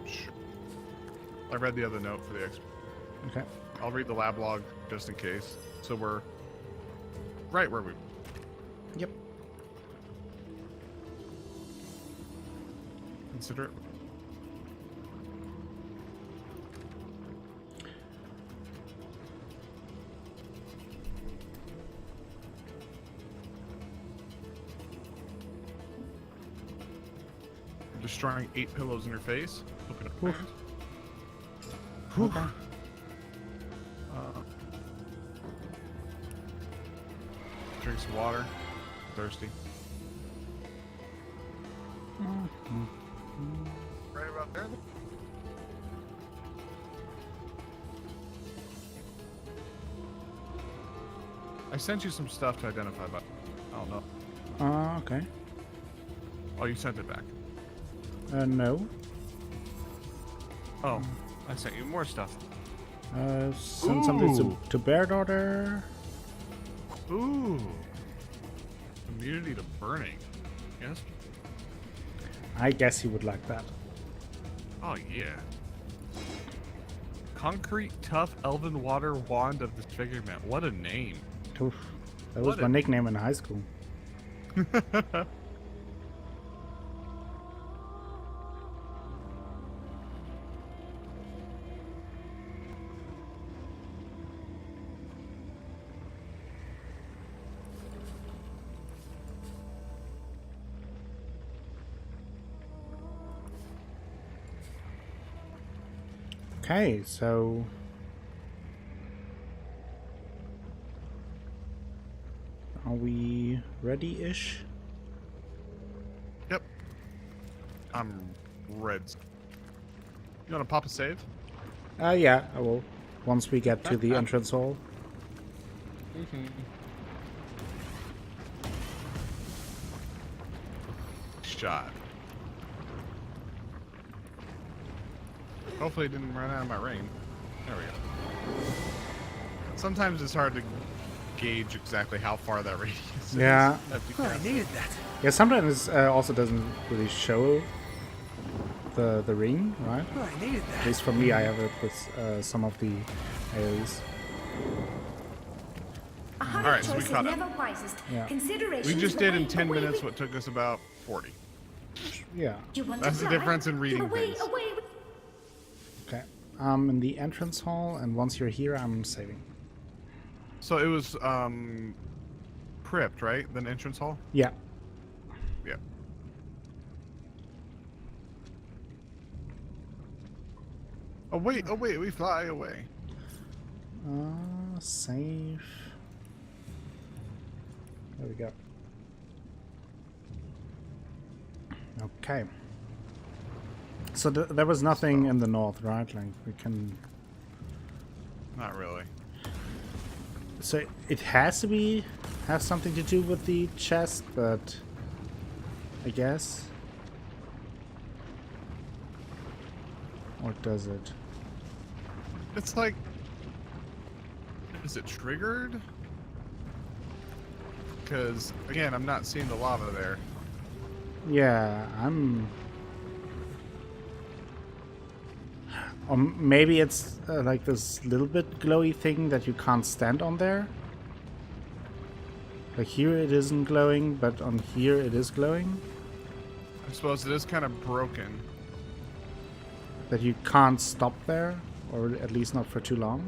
Sure. I read the other note for the expert. Okay. I'll read the lab log just in case. So we're right where we. Yep. Consider it. Destroying 8 pillows in her face. Hope it Oof. Whew. Okay. Drink some water. Thirsty. Right about there. I sent you some stuff to identify, but I don't know. Okay. Oh, you sent it back. No. Oh, I sent you more stuff. Send something to Bear Daughter. Ooh. Immunity to burning. Yes? I guess he would like that. Oh, yeah. Concrete, tough, elven water wand of disfigurement. What a name. Oof. That was What my a- nickname in high school. Okay, so are we ready-ish? Yep. I'm reds. You want to pop a save? Yeah, I will. Once we get to the entrance hall. Shot. Hopefully it didn't run out of my ring. There we go. Sometimes it's hard to gauge exactly how far that radius is. Yeah. Oh, I needed that. Yeah, sometimes also doesn't really show the ring, right? Oh, I needed At that. least for me, I have it with some of the AoEs. A hard Alright, so we choice caught is up. never wisest. Yeah. Consideration We just is the did in way- 10 away minutes we- what took us about 40. Yeah. You want That's to the fly? difference in reading away, things. away. Okay. I'm in the entrance hall, and once you're here, I'm saving. So it was Crypt, right? Then entrance hall? Yeah. Yeah. Oh wait, we fly away. Save. There we go. Okay. So there was nothing in the north, right? Like we can. Not really. So it has to have something to do with the chest, but I guess. Or does it? It's like, is it triggered? Because again, I'm not seeing the lava there. Yeah, I'm. Or maybe it's like this little bit glowy thing that you can't stand on there. Like here it isn't glowing, but on here it is glowing. I suppose it is kind of broken. That you can't stop there, or at least not for too long.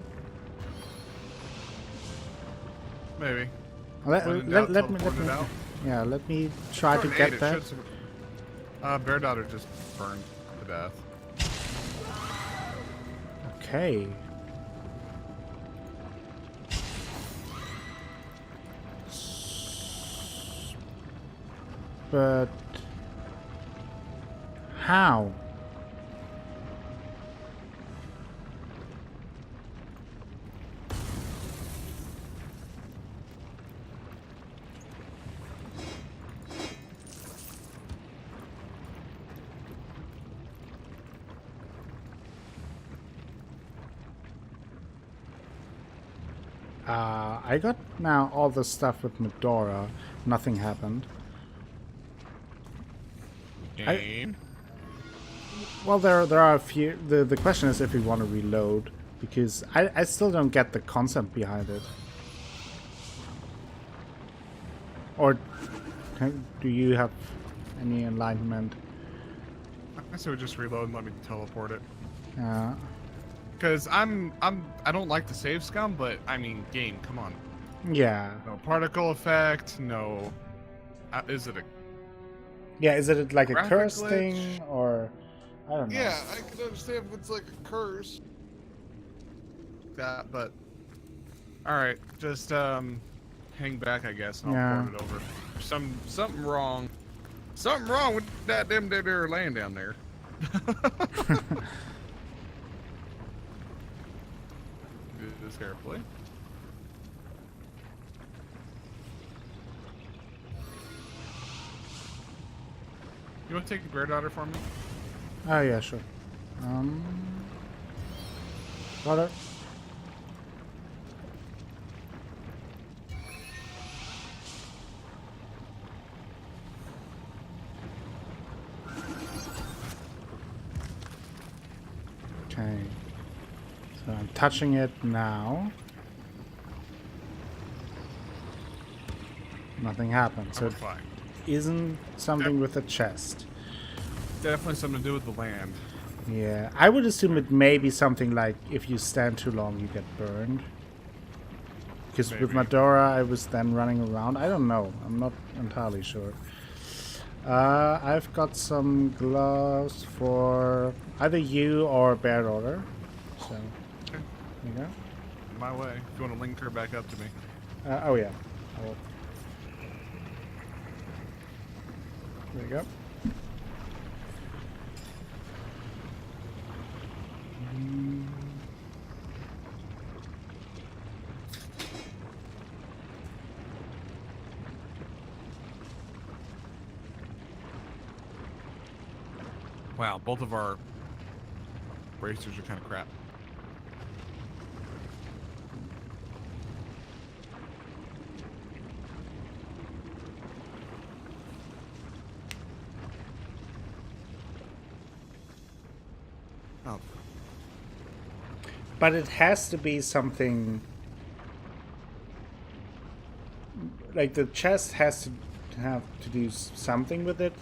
Maybe. Let When in me. doubt, teleport it out. Yeah, let me try to Tornado, get it that. should Bear Daughter just burned to death. Okay. But How? I got now all the stuff with Medora. Nothing happened. Game. Well, there are a few. The question is if we want to reload, because I still don't get the concept behind it. Or do you have any enlightenment? I say we just reload and let me teleport it. Yeah. Because I don't like to save scum, but I mean, game, come on. Yeah. No particle effect, no. Is it a? Yeah, is it like a graphic curse glitch? thing, or I don't know. Yeah, I could understand if it's like a curse. That, but all right, just hang back, I guess, and I'll port it over. Something wrong. Something wrong with that damn there land down there. Do this carefully. You want to take a bear daughter for me? Oh yeah, sure. Got it. Okay. So I'm touching it now. Nothing happened. So it Fine. isn't something with a chest. Definitely something to do with the land. Yeah, I would assume it may be something like if you stand too long, you get burned. Because with Maybe. Medora, I was then running around. I don't know. I'm not entirely sure. I've got some gloves for either you or Bear Daughter. So, Okay. there you go. My way. If you want to link her back up to me. Oh yeah. I'll... There you go. Wow, both of our bracers are kind of crap. Oh, But it has to be something like the chest has to have to do something with it.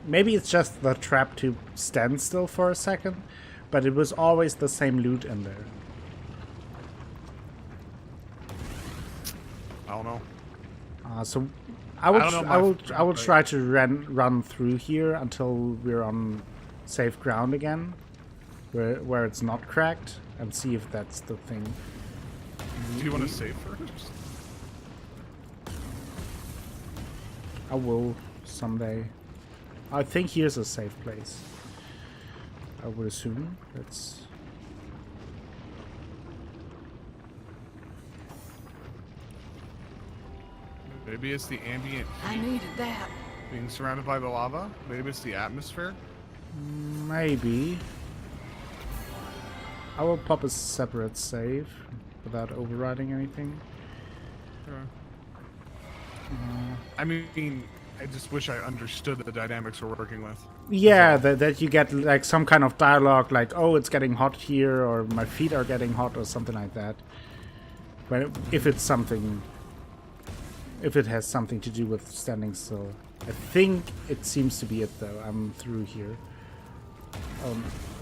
Maybe it's just the trap to stand still for a second, but it was always the same loot in there. I don't know. So I will I don't know I will my- I will try to run through here until we're on safe ground again, where it's not cracked, and see if that's the thing. Do you want to save first? I will someday. I think here's a safe place. I would assume that's. Maybe it's the ambient I needed that. being surrounded by the lava. Maybe it's the atmosphere. Maybe. I will pop a separate save without overriding anything. I mean, I just wish I understood the dynamics we're working with. Yeah, that you get like some kind of dialogue like, oh, it's getting hot here, or my feet are getting hot, or something like that. But if it's something, if it has something to do with standing still. I think it seems to be it though. I'm through here.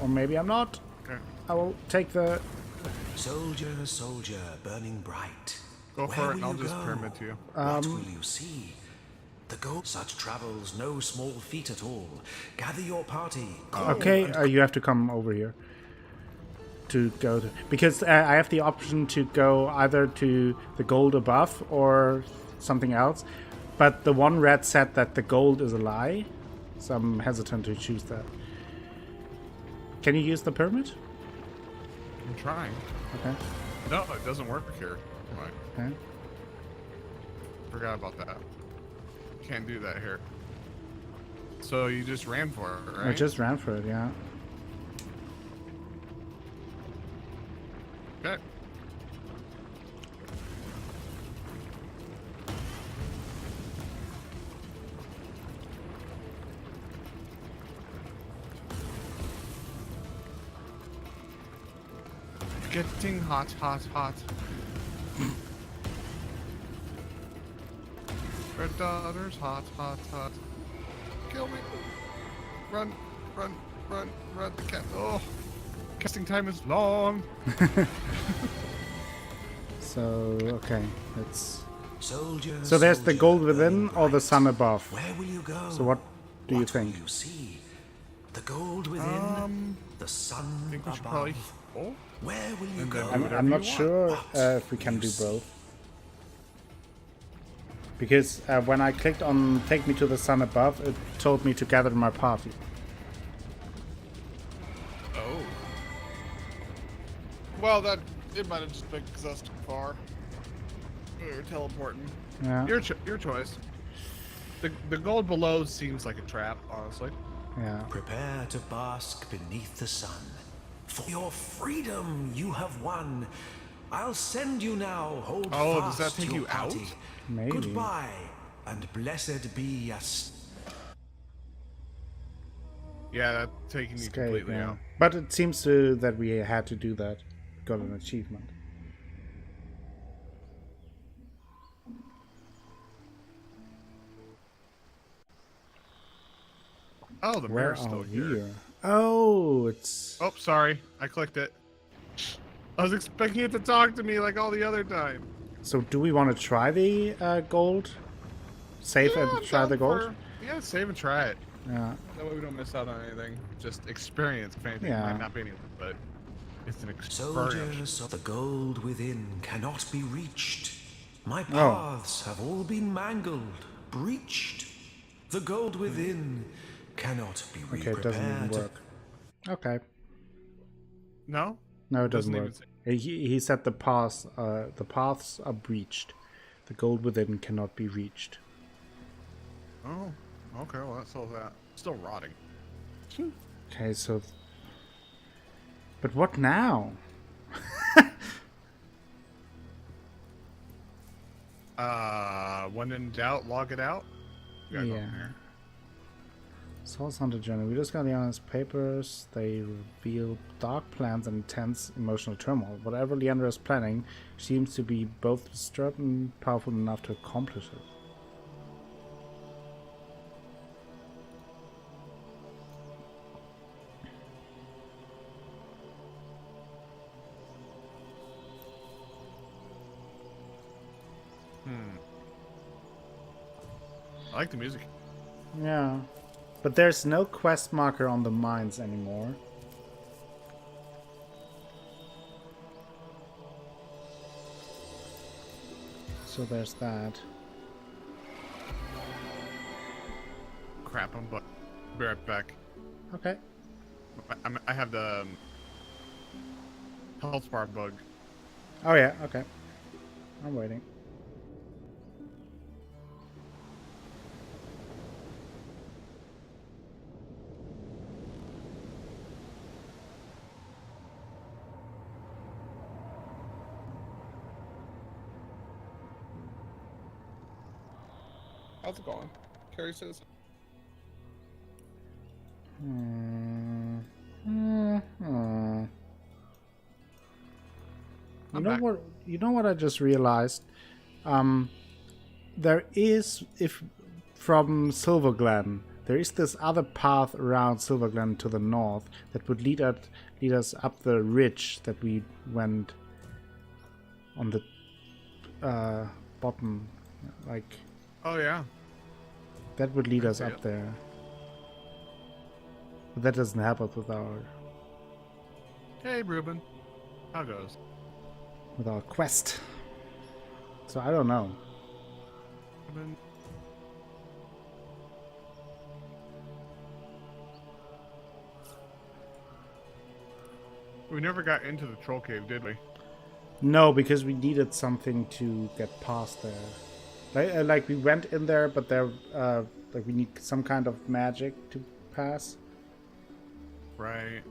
Or maybe I'm not. Okay. I will take the... Soldier, soldier, burning bright. Go Where for it, will and I'll you just go? pyramid to you. What will you see? The gold such travels no small feat at all. Gather your party. Okay, you have to come over here to go to... Because I have the option to go either to the gold above or something else. But the one rat said that the gold is a lie. So I'm hesitant to choose that. Can you use the pyramid? I'm trying. Okay. No, it doesn't work here. Come on. Okay. Forgot about that. Can't do that here. So you just ran for it, right? I just ran for it, yeah. Okay. Getting hot, hot, hot. Red daughter's hot, hot, hot. Kill me. Run, run, run, run. The cat. Oh, casting time is long. So, okay, let's... Soldier, So there's the soldier, gold within burn or the bright. sun above? Where will you go? So what do you What will think? you see? The gold within, the sun I think we should above. probably. Oh, Where will you And go? then I'm not you sure want. if we can do both. Because when I clicked on Take Me to the Sun Above, it told me to gather my party. oh. Well, that it might have just been because that's too far. We were teleporting. Yeah. Your choice. The gold below seems like a trap, honestly. Yeah. Prepare to bask beneath the sun. For your freedom you have won. I'll send you now. Hold Oh, fast does that take your you out? party. Maybe. Goodbye, and blessed be us. Yeah, that's taking you Escape, completely yeah. out. But it seems to that we had to do that. Got an achievement. Oh, the Where mirror's are still we? here. Oh, it's... Oh, sorry. I clicked it. I was expecting it to talk to me like all the other time. So do we want to try the gold? Save Yeah, and I'm try down the gold? Yeah, save and try it. Yeah. That way we don't miss out on anything. Just experience, if anything. Yeah. Might not be anything, but it's an experience. Soldiers of the gold within cannot be reached. My Oh. paths have all been mangled, breached. The gold within cannot be Okay, it doesn't even re-prepared. work. Okay. No? No, it doesn't Doesn't work. even He said the paths are breached. The gold within cannot be reached. Oh, okay. Well, that solves that. Still rotting. Okay, so... But what now? When in doubt, log it out. We gotta go Yeah. from here. Source Hunter Journal. We just got the honest papers. They reveal dark plans and intense emotional turmoil. Whatever Leandra is planning seems to be both disturbed and powerful enough to accomplish it. I like the music. Yeah. But there's no quest marker on the mines anymore. So there's that. Crap, be right back. Okay. I have the health bar bug. Oh yeah, okay. I'm waiting. How's it going? Carrie says. You I'm know back. what? You know what I just realized? There is, if from Silverglen, there is this other path around Silverglen to the north that would lead us up the ridge that we went on the bottom, like Oh yeah. that would lead us see up it. there. But that doesn't help us with our Hey, Ruben. How goes? quest. So I don't know. Ruben. We never got into the troll cave, did we? No, because we needed something to get past there. Like we went in there, but there, like we need some kind of magic to pass. Right.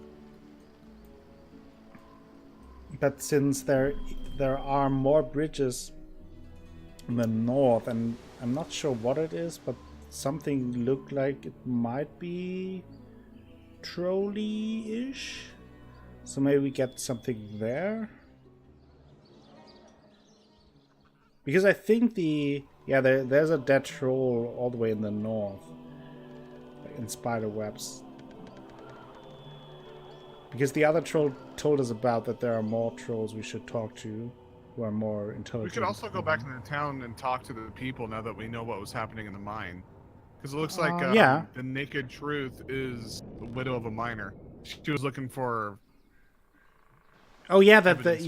But since there are more bridges in the north, and I'm not sure what it is, but something looked like it might be trolley-ish. So maybe we get something there. Because I think there's a dead troll all the way in the north, like in spider webs. Because the other troll told us about that there are more trolls we should talk to, who are more intelligent. We could also go back into town and talk to the people now that we know what was happening in the mine. Because it looks like the naked truth is the widow of a miner. She was looking for. Oh yeah, actually,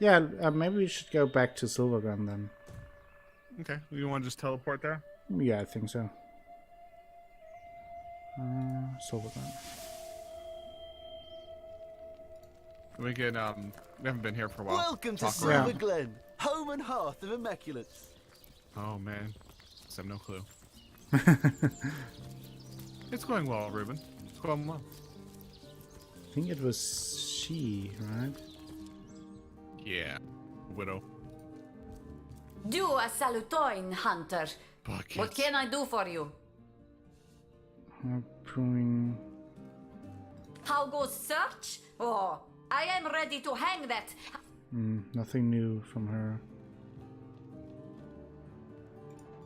maybe we should go back to Silvergun then. Okay, you want to just teleport there? Yeah, I think so. Silvergun. We can, we haven't been here for a while. Welcome to Talk Silver around. Glen, home and hearth of Immaculates. Oh man, I have no clue. It's going well, Ruben. It's going well. I think it was she, right? Yeah, widow. Do a salutoin, hunter. Buckets. What can I do for you? Pruning. How goes search? Oh, I am ready to hang that. Nothing new from her.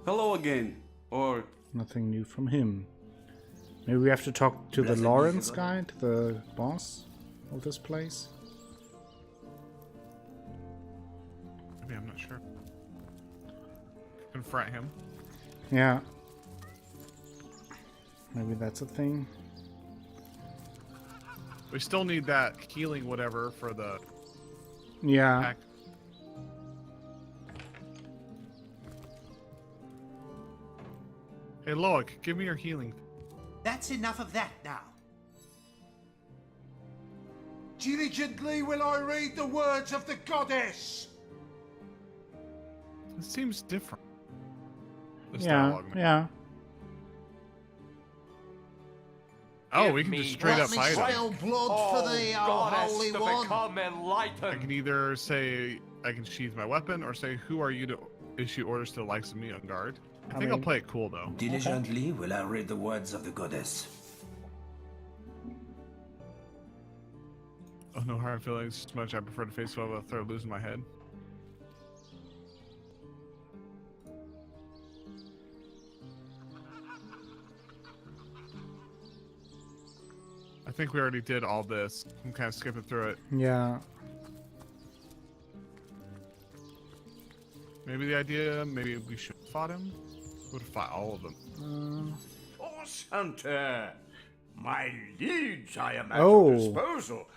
Hello again. Or nothing new from him. Maybe we have to talk to the Lawrence guy, to the boss of this place. Maybe, I'm not sure. Confront him. Yeah. Maybe that's a thing. We still need that healing whatever for the yeah. pack. Hey Loic, give me your healing. That's enough of that now. Diligently will I read the words of the goddess. It seems different. This Yeah, dialogue. yeah. Oh, we can just straight up fight Trail him. blood for thee, O Holy One. I can either say I can sheathe my weapon or say who are you to issue orders to the likes of me on guard. I think I'll play it cool though. Diligently will I read the words of the goddess. Oh, no hard feelings. Too much. I prefer to face well with a third losing my head. I think we already did all this. I'm kind of skipping through it. Yeah. Maybe the idea, maybe we should have fought him. Would have fought all of them. Horse Hunter, my liege, I am at Oh. your disposal.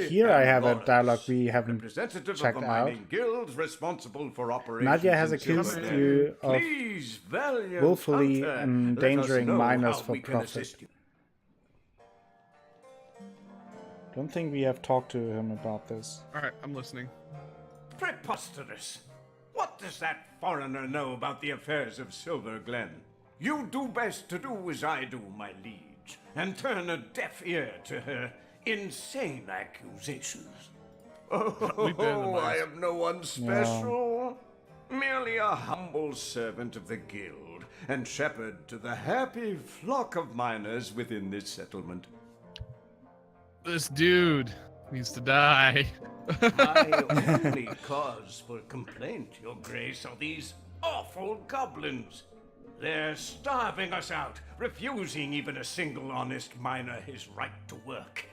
Here I have a Lawrence, dialogue we haven't representative checked of the out. mining guild responsible for operations. Nadia has in accused Silver you Glen. of Please, valiant willfully hunter, endangering let us know miners how for we can profit. assist you. Don't think we have talked to him about this. Alright, I'm listening. Preposterous! What does that foreigner know about the affairs of Silver Glen? You do best to do as I do, my liege, and turn a deaf ear to her insane accusations. Oh, I am no one special. Merely a humble servant of the guild, and shepherd to the happy flock of miners within this settlement. This dude needs to die. My only cause for complaint, Your Grace, are these awful goblins. They're starving us out, refusing even a single honest miner his right to work.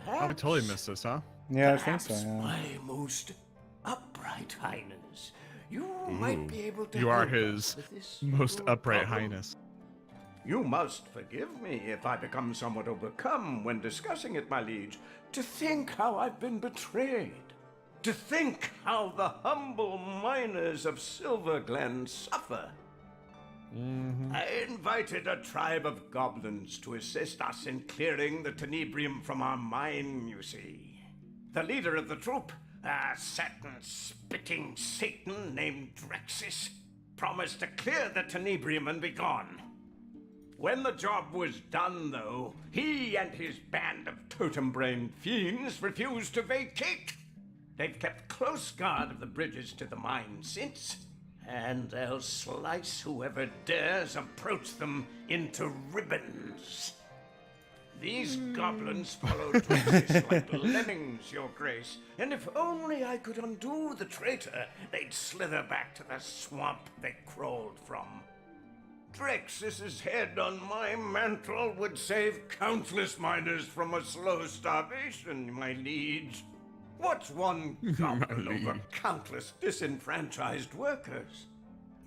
I totally missed this, huh? Yeah, I think so. Perhaps, Yeah. my most upright highness, you might be able to You are help his us with this most little upright problem. highness. You must forgive me if I become somewhat overcome when discussing it, my liege. To think how I've been betrayed. To think how the humble miners of Silver Glen suffer. I I invited a tribe of goblins to assist us in clearing the tenebrium from our mine, you see. The leader of the troop, a Saturn-spitting Satan named Drexis, promised to clear the tenebrium and be gone. When the job was done, though, he and his band of totem-brained fiends refused to vacate. They've kept close guard of the bridges to the mine since, and they'll slice whoever dares approach them into ribbons. These goblins follow Drexis like lemmings, Your Grace, and if only I could undo the traitor, they'd slither back to the swamp they crawled from. Drexis's head on my mantle would save countless miners from a slow starvation, my liege. What's one goblin over countless disenfranchised workers?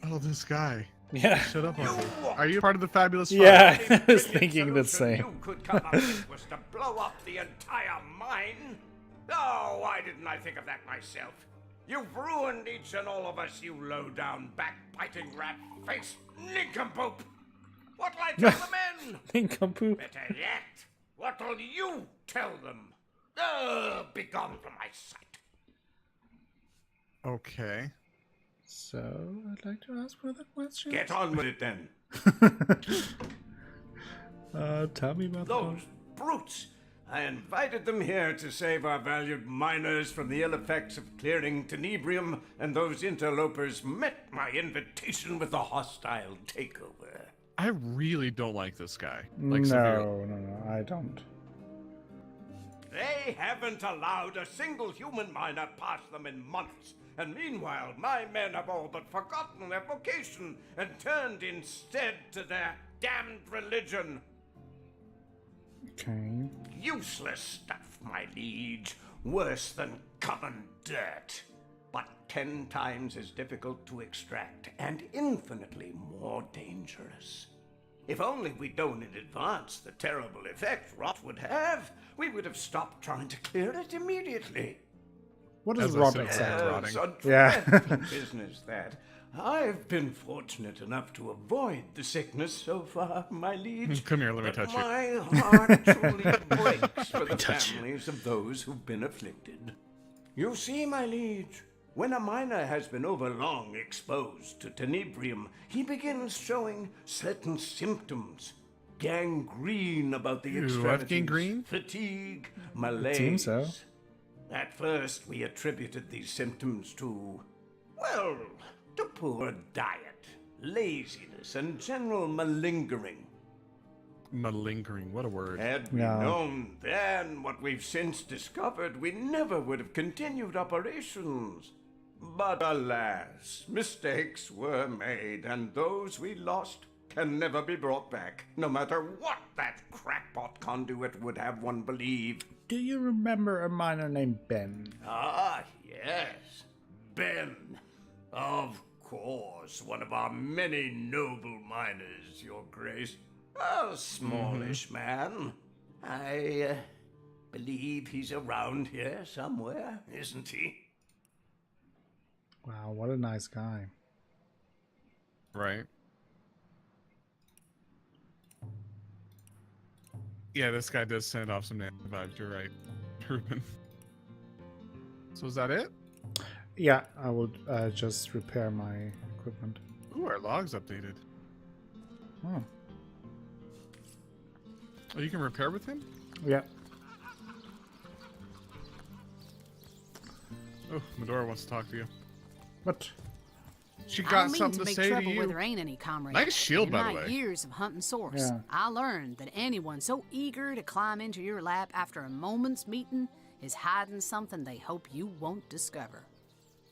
Oh, this guy. Yeah. Shut up, Arthur. Are you part of the fabulous five? Yeah, I was thinking the same. You could come up with was to blow up the entire mine? Oh, why didn't I think of that myself? You've ruined each and all of us, you low-down, backbiting, rat-faced nincompoop! What'll I tell the men? Nincompoop. Better yet, what'll you tell them? Begone from my sight. Okay. So, I'd like to ask further questions. Get on with it then. Tell me about those brutes. I invited them here to save our valued miners from the ill effects of clearing tenebrium, and those interlopers met my invitation with a hostile takeover. I really don't like this guy. No, I don't. They haven't allowed a single human miner past them in months, and meanwhile my men have all but forgotten their vocation and turned instead to their damned religion. Okay. Useless stuff, my liege. Worse than common dirt. But 10 times as difficult to extract and infinitely more dangerous. If only we'd known in advance the terrible effect rot would have, we would have stopped trying to clear it immediately. What is rot exactly? Yeah. Business that. I've been fortunate enough to avoid the sickness so far, my liege. Come here, let me touch you. My heart truly breaks for the families of those who've been afflicted. You see, my liege, when a miner has been overlong exposed to tenebrium, he begins showing certain symptoms. Gangrene about the extremities, gangrene? fatigue, malaise. Seems so. At first, we attributed these symptoms to, well, to poor diet, laziness, and general malingering. Malingering, what a word. Had we known then what we've since discovered, we never would have continued operations. But alas, mistakes were made, and those we lost can never be brought back, no matter what that crackpot conduit would have one believe. Do you remember a miner named Ben? Ah, yes. Ben. Of course, one of our many noble miners, Your Grace. A smallish man. I believe he's around here somewhere, isn't he? Wow, what a nice guy. Right. Yeah, this guy does send off some nasty vibes. You're right, Ruben. So is that it? Yeah, I will just repair my equipment. Ooh, our log's updated. Oh. Oh, you can repair with him? Yeah. Oh, Medora wants to talk to you. What? She I got don't mean something to to make say trouble to you. where there ain't any, comrade. Nice shield, In by the my way. years of hunting source, Yeah. I learned that anyone so eager to climb into your lap after a moment's meeting is hiding something they hope you won't discover.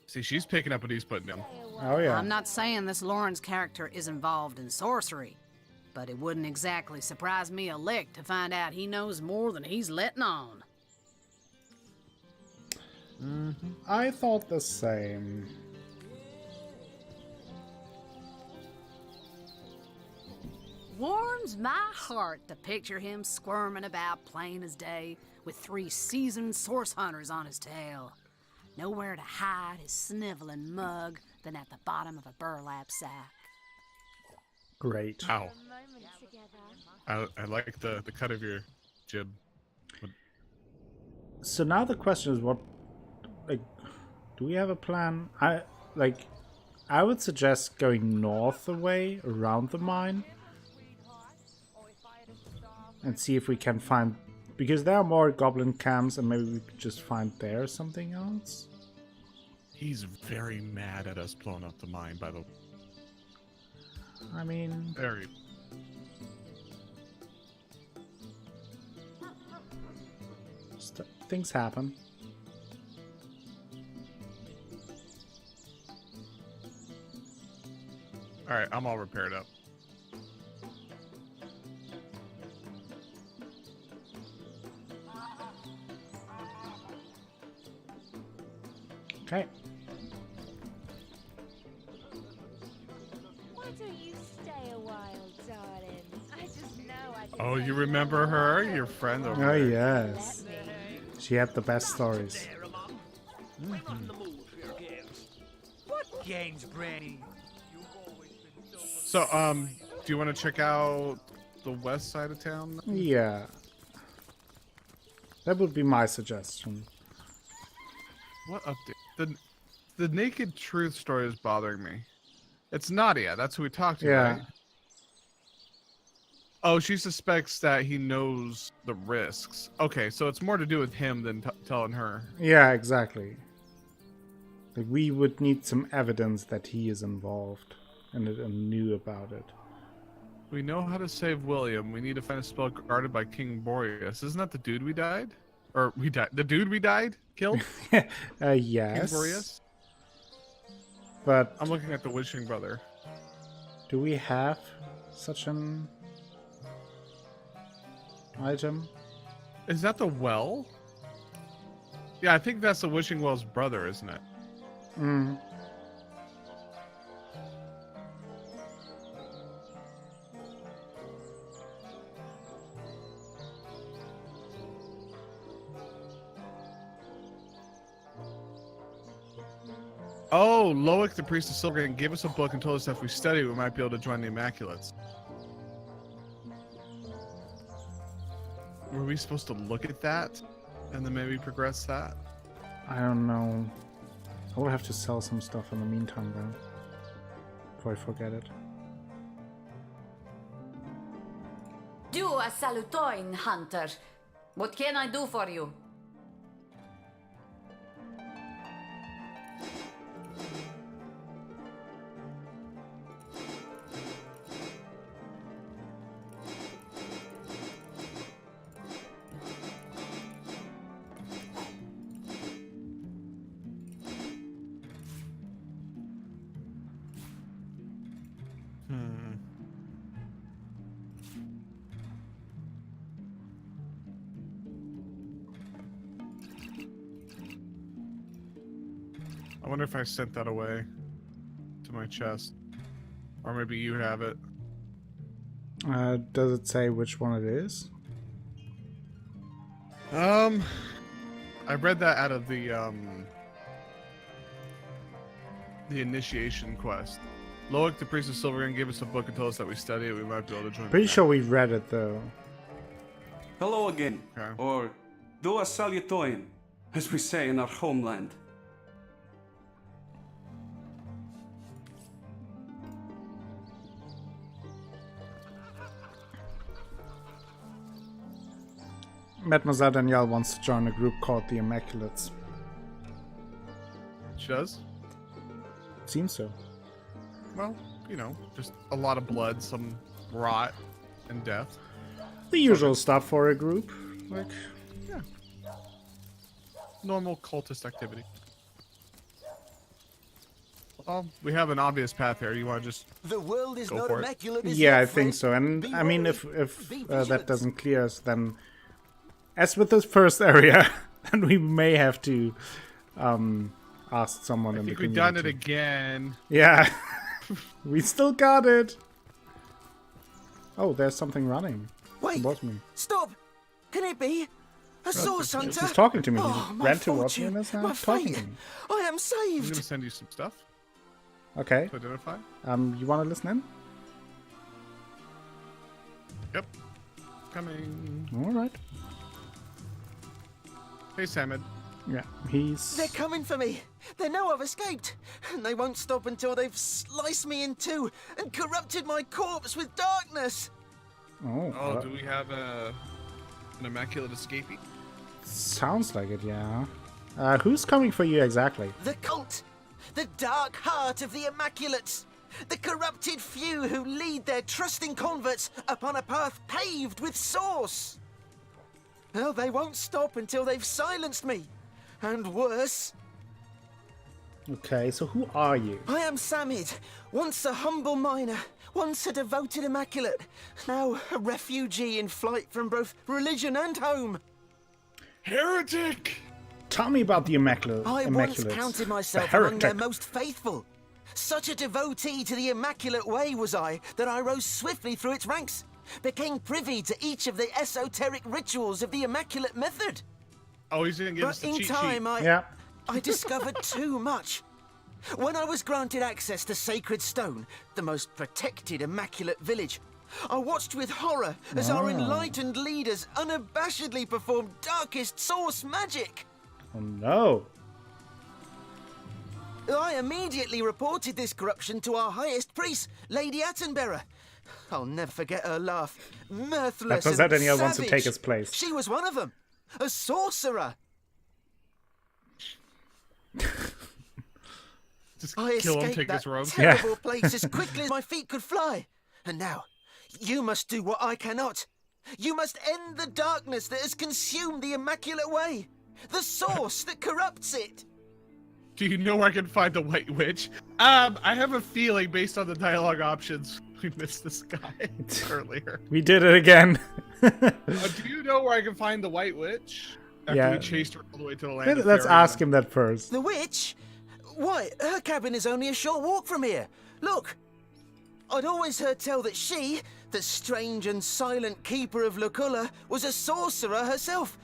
See, she's picking up what he's putting down. Oh, yeah. I'm not saying this Lawrence character is involved in sorcery, but it wouldn't exactly surprise me a lick to find out he knows more than he's letting on. I thought the same. Warms my heart to picture him squirming about plain as day with 3 seasoned source hunters on his tail. Nowhere to hide his sniveling mug than at the bottom of a burlap sack. Great. Ow. I like the cut of your jib. So now the question is, what, like, do we have a plan? I would suggest going north away around the mine and see if we can find, because there are more goblin camps and maybe we could just find there something else. He's very mad at us blowing up the mine, by the way. I mean, Very. Things happen. Alright, I'm all repaired up. Okay. Why don't you stay a while, darling? I just know I can. Oh, you remember her? Your friend over Oh, there. yes. She had the best stories. What games, Granny? So, do you want to check out the west side of town? Yeah. That would be my suggestion. What update? The Naked Truth story is bothering me. It's Nadia. That's who we talked to, Yeah. right? Oh, she suspects that he knows the risks. Okay, so it's more to do with him than telling her. Yeah, exactly. Like, we would need some evidence that he is involved and knew about it. We know how to save William. We need to find a spell guarded by King Boreas. Isn't that the dude we died? Or we died? The dude we died? Killed? Yes. King Boreas? But I'm looking at the Wishing Brother. do we have such an item? Is that the well? Yeah, I think that's the Wishing Well's brother, isn't it? Mm. Oh, Loic, the priest of Silvergate, gave us a book and told us that if we study, we might be able to join the Immaculates. Were we supposed to look at that and then maybe progress that? I don't know. I will have to sell some stuff in the meantime, though. Before I forget it. Do a salutoin, Hunter. What can I do for you? I wonder if I sent that away to my chest. Or maybe you have it. Does it say which one it is? I read that out of the initiation quest. Loic, the priest of Silvergate, gave us a book and told us that we study it. We might be able to join. Pretty sure we read it, though. Hello again. Okay. Or do a salutoin, as we say in our homeland. Mademoiselle Danielle wants to join a group called the Immaculates. She does? Seems so. Well, you know, just a lot of blood, some rot, and death. The usual stuff for a group. Like, yeah. Normal cultist activity. Well, we have an obvious path here. You want to just The world is go not for it? immaculate. Is yeah, it, I think Fred? so. And Be I mean, wary. if Be that vigilant. doesn't clear us, then as with this first area, then we may have to ask someone I in the think we've community. done it again. Yeah, we still got it. Oh, there's something running. Wait, towards me. stop! Can it be? A source hunter? He's talking to me. Oh, He my ran towards me fortune, and is now my talking to fate. me. I am I'm saved. going to send you some stuff Okay. to identify. You want to listen in? Yep. Coming. All right. Hey, Samad. Yeah, he's... They're coming for me. They know I've escaped. And they won't stop until they've sliced me in two and corrupted my corpse with darkness. Oh, do we have an immaculate escapee? Sounds like it, yeah. Who's coming for you exactly? The cult. The dark heart of the Immaculates. The corrupted few who lead their trusting converts upon a path paved with sauce. Well, they won't stop until they've silenced me. And worse. Okay, so who are you? I am Samid, once a humble miner, once a devoted Immaculate, now a refugee in flight from both religion and home. Heretic! Tell me about the Immaculates. I once counted myself among their most faithful. Such a devotee to the Immaculate Way was I, that I rose swiftly through its ranks, became privy to each of the esoteric rituals of the Immaculate Method. Oh, he's gonna give us the cheat sheet. But in time, I discovered too much. When I was granted access to Sacred Stone, the most protected Immaculate village, I watched with horror as our enlightened leaders unabashedly performed darkest source magic. Oh no. I immediately reported this corruption to our highest priest, Lady Attenbearer. I'll never forget her laugh. Mirthless and Representative savage. wants to take his place. She was one of them. A sorcerer. Just I kill him, escaped take that his robes. terrible place as quickly as my feet could fly. And now, you must do what I cannot. You must end the darkness that has consumed the Immaculate Way. The source that corrupts it. Do you know where I can find the White Witch? I have a feeling, based on the dialogue options, we missed this guy earlier. We did it again. Do you know where I can find the White Witch? After we chased her all the way to the land. Let's ask him that first. The witch? Why, her cabin is only a short walk from here. Look. I'd always heard tell that she, the strange and silent keeper of Luculla, was a sorcerer herself.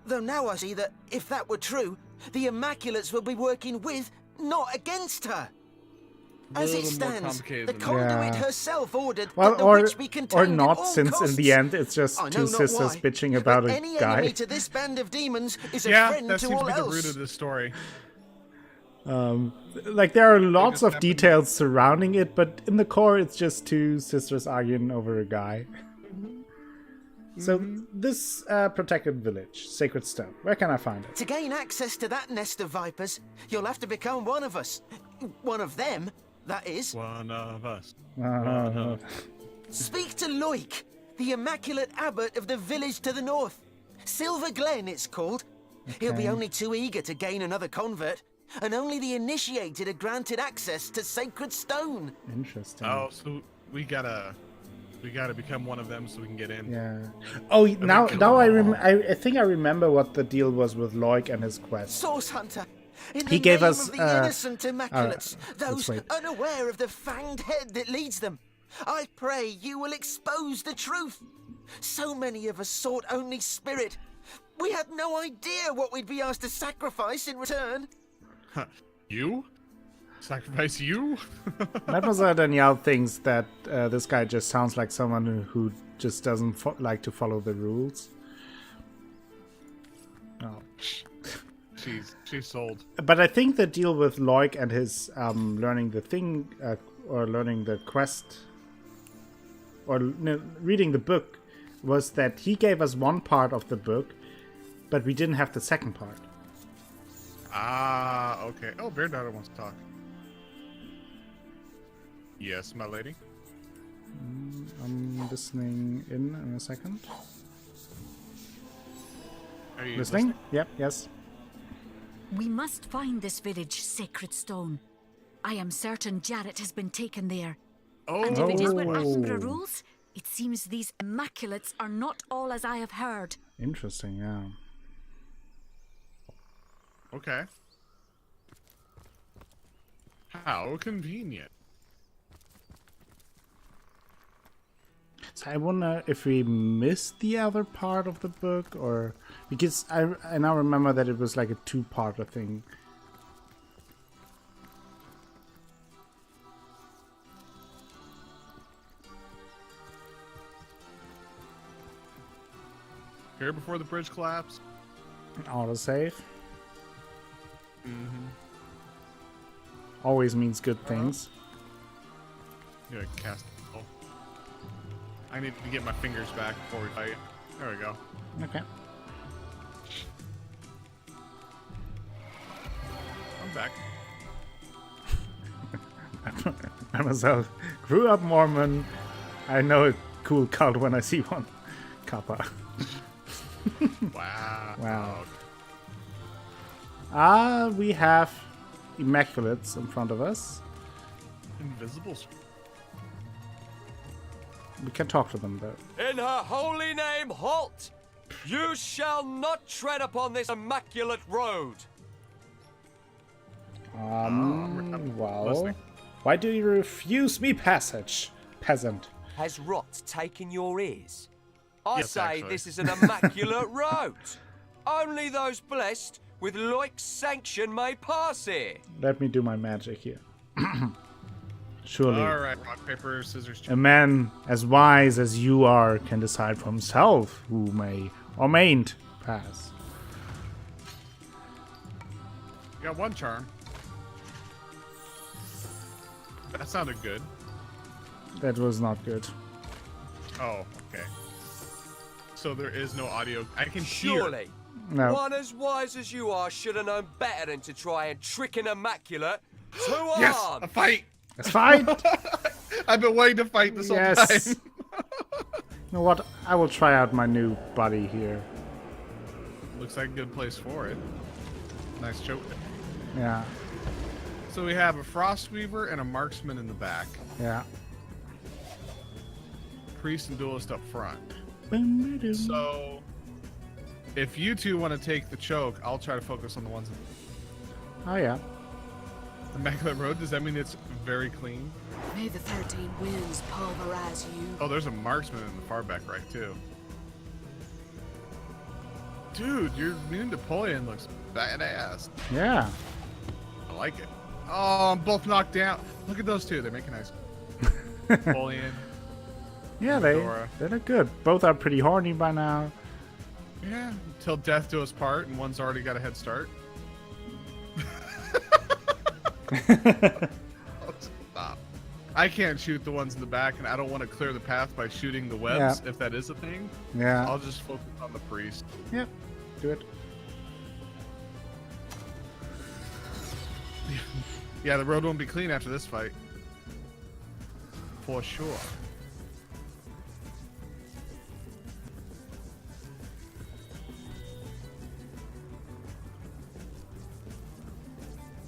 Though now I see that, if that were true, the Immaculates will be working with, not against her. As it stands, the conduit herself ordered that the witch be contained or not, at all since costs. in the end it's just I know two not sisters why, bitching about but a any guy. enemy to this band of demons is a Yeah, friend that to seems to all be the else. root of this story. Like there are lots of details surrounding it, but in the core it's just two sisters arguing over a guy. So this protected village, Sacred Stone, where can I find it? To gain access to that nest of vipers, you'll have to become one of us. One of them, that is. One of us. Speak to Loic, the Immaculate Abbot of the village to the north. Silver Glen, it's called. He'll be only too eager to gain another convert, and only the initiated are granted access to Sacred Stone. Interesting. Oh, so we gotta become one of them so we can get in. Yeah. Oh, now I think I remember what the deal was with Loic and his quest. Source Hunter. In He the gave name us, of the innocent Immaculates, let's those wait. unaware of the fanged head that leads them, I pray you will expose the truth. So many of us sought only spirit. We had no idea what we'd be asked to sacrifice in return. You? Sacrifice you? Mademoiselle Danielle thinks that this guy just sounds like someone who just doesn't like to follow the rules. Oh. She's sold. But I think the deal with Loic and his learning the thing or learning the quest or reading the book was that he gave us one part of the book, but we didn't have the second part. Ah, okay. Oh, Bear Daughter wants to talk. Yes, my lady. I'm listening in a second. Are you listening? Yep, yes. We must find this village, Sacred Stone. I am certain Jarrett has been taken there. Oh. And if it is what Attenborough rules, it seems these Immaculates are not all as I have heard. Interesting, yeah. Okay. How convenient. So I wonder if we missed the other part of the book, or because I now remember that it was like a two-parter thing. Here before the bridge collapsed. Autosave. Mm-hmm. Always means good things. Yeah, cast. Oh. I need to get my fingers back before we fight. There we go. Okay. I'm back. I myself grew up Mormon. I know a cool cult when I see one. Kappa. Wow. Wow. We have Immaculates in front of us. Invisible. We can talk to them though. In her holy name, halt! You shall not tread upon this immaculate road. Well, why do you refuse me passage, peasant? Has rot taken your ears? I Yes, say actually. this is an immaculate road. Only those blessed with Loic's sanction may pass here. Let me do my magic here. Surely, All right, rock, paper, scissors. a man as wise as you are can decide for himself who may or mayn't pass. You got one charm. That sounded good. That was not good. Oh, okay. So there is no audio. I can Surely, No. one as wise as you are should have known better than to try and trick an immaculate to Yes, harm. a fight. Let's fight. I've been waiting to fight this whole Yes. time. You know what? I will try out my new buddy here. Looks like a good place for it. Nice choke. Yeah. So we have a Frostweaver and a Marksman in the back. Yeah. Priest and Duelist up front. So, if you two want to take the choke, I'll try to focus on the ones in Oh yeah. the Immaculate Road. Does that mean it's very clean? May the 13 winds pulverize you. Oh, there's a Marksman in the far back right, too. Dude, your new Napoleon looks badass. Yeah. I like it. Oh, I'm both knocked down. Look at those two. They're making nice. Napoleon. Yeah, they Dora. look good. Both are pretty horny by now. Yeah, until death do us part, and one's already got a head start. Stop. I can't shoot the ones in the back, and I don't want to clear the path by shooting the webs, if that is a thing. Yeah. I'll just focus on the priest. Yep. Do it. Yeah, the road won't be clean after this fight. For sure.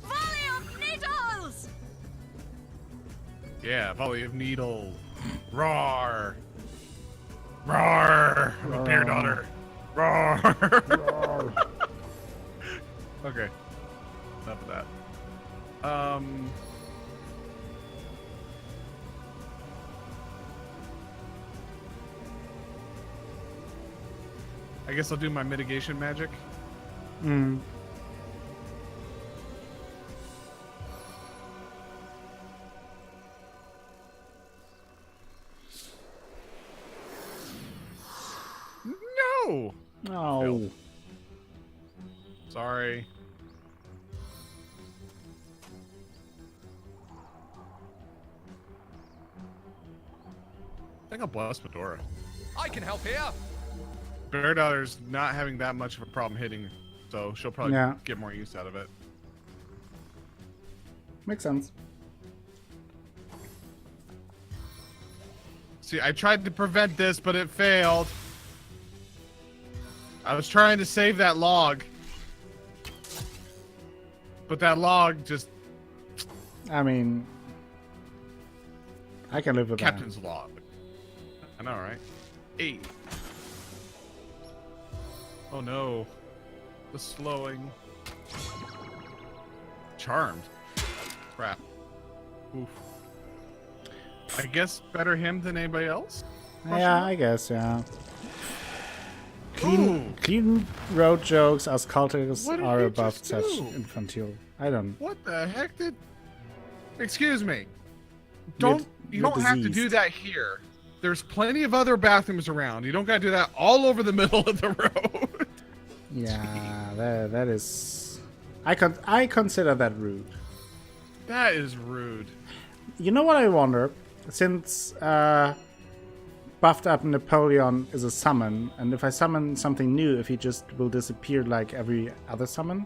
Volley of needles! Yeah, volley of needle. Roar. Roar. I'm a bear daughter. Roar. Okay. Enough of that. I guess I'll do my mitigation magic. Mm. No. Oh. Sorry. I think I'll blast Medora. I can help here. Bear Daughter's not having that much of a problem hitting, so she'll probably Yeah. get more use out of it. Makes sense. See, I tried to prevent this, but it failed. I was trying to save that log. But that log just... I mean, I can live with Captain's log. I know, right? 8. Oh no. The slowing. Charmed. Crap. Oof. I guess better him than anybody else? that. Yeah, I guess, yeah. Clean road jokes as cultists What did are he above just such do? infantile. I don't. What the heck did... Excuse me. You don't have to do diseased. that here. There's plenty of other bathrooms around. You don't gotta do that all over the middle of the road. Yeah, that is... I consider that rude. That is rude. You know what I wonder? Since buffed up Napoleon is a summon, and if I summon something new, if he just will disappear like every other summon?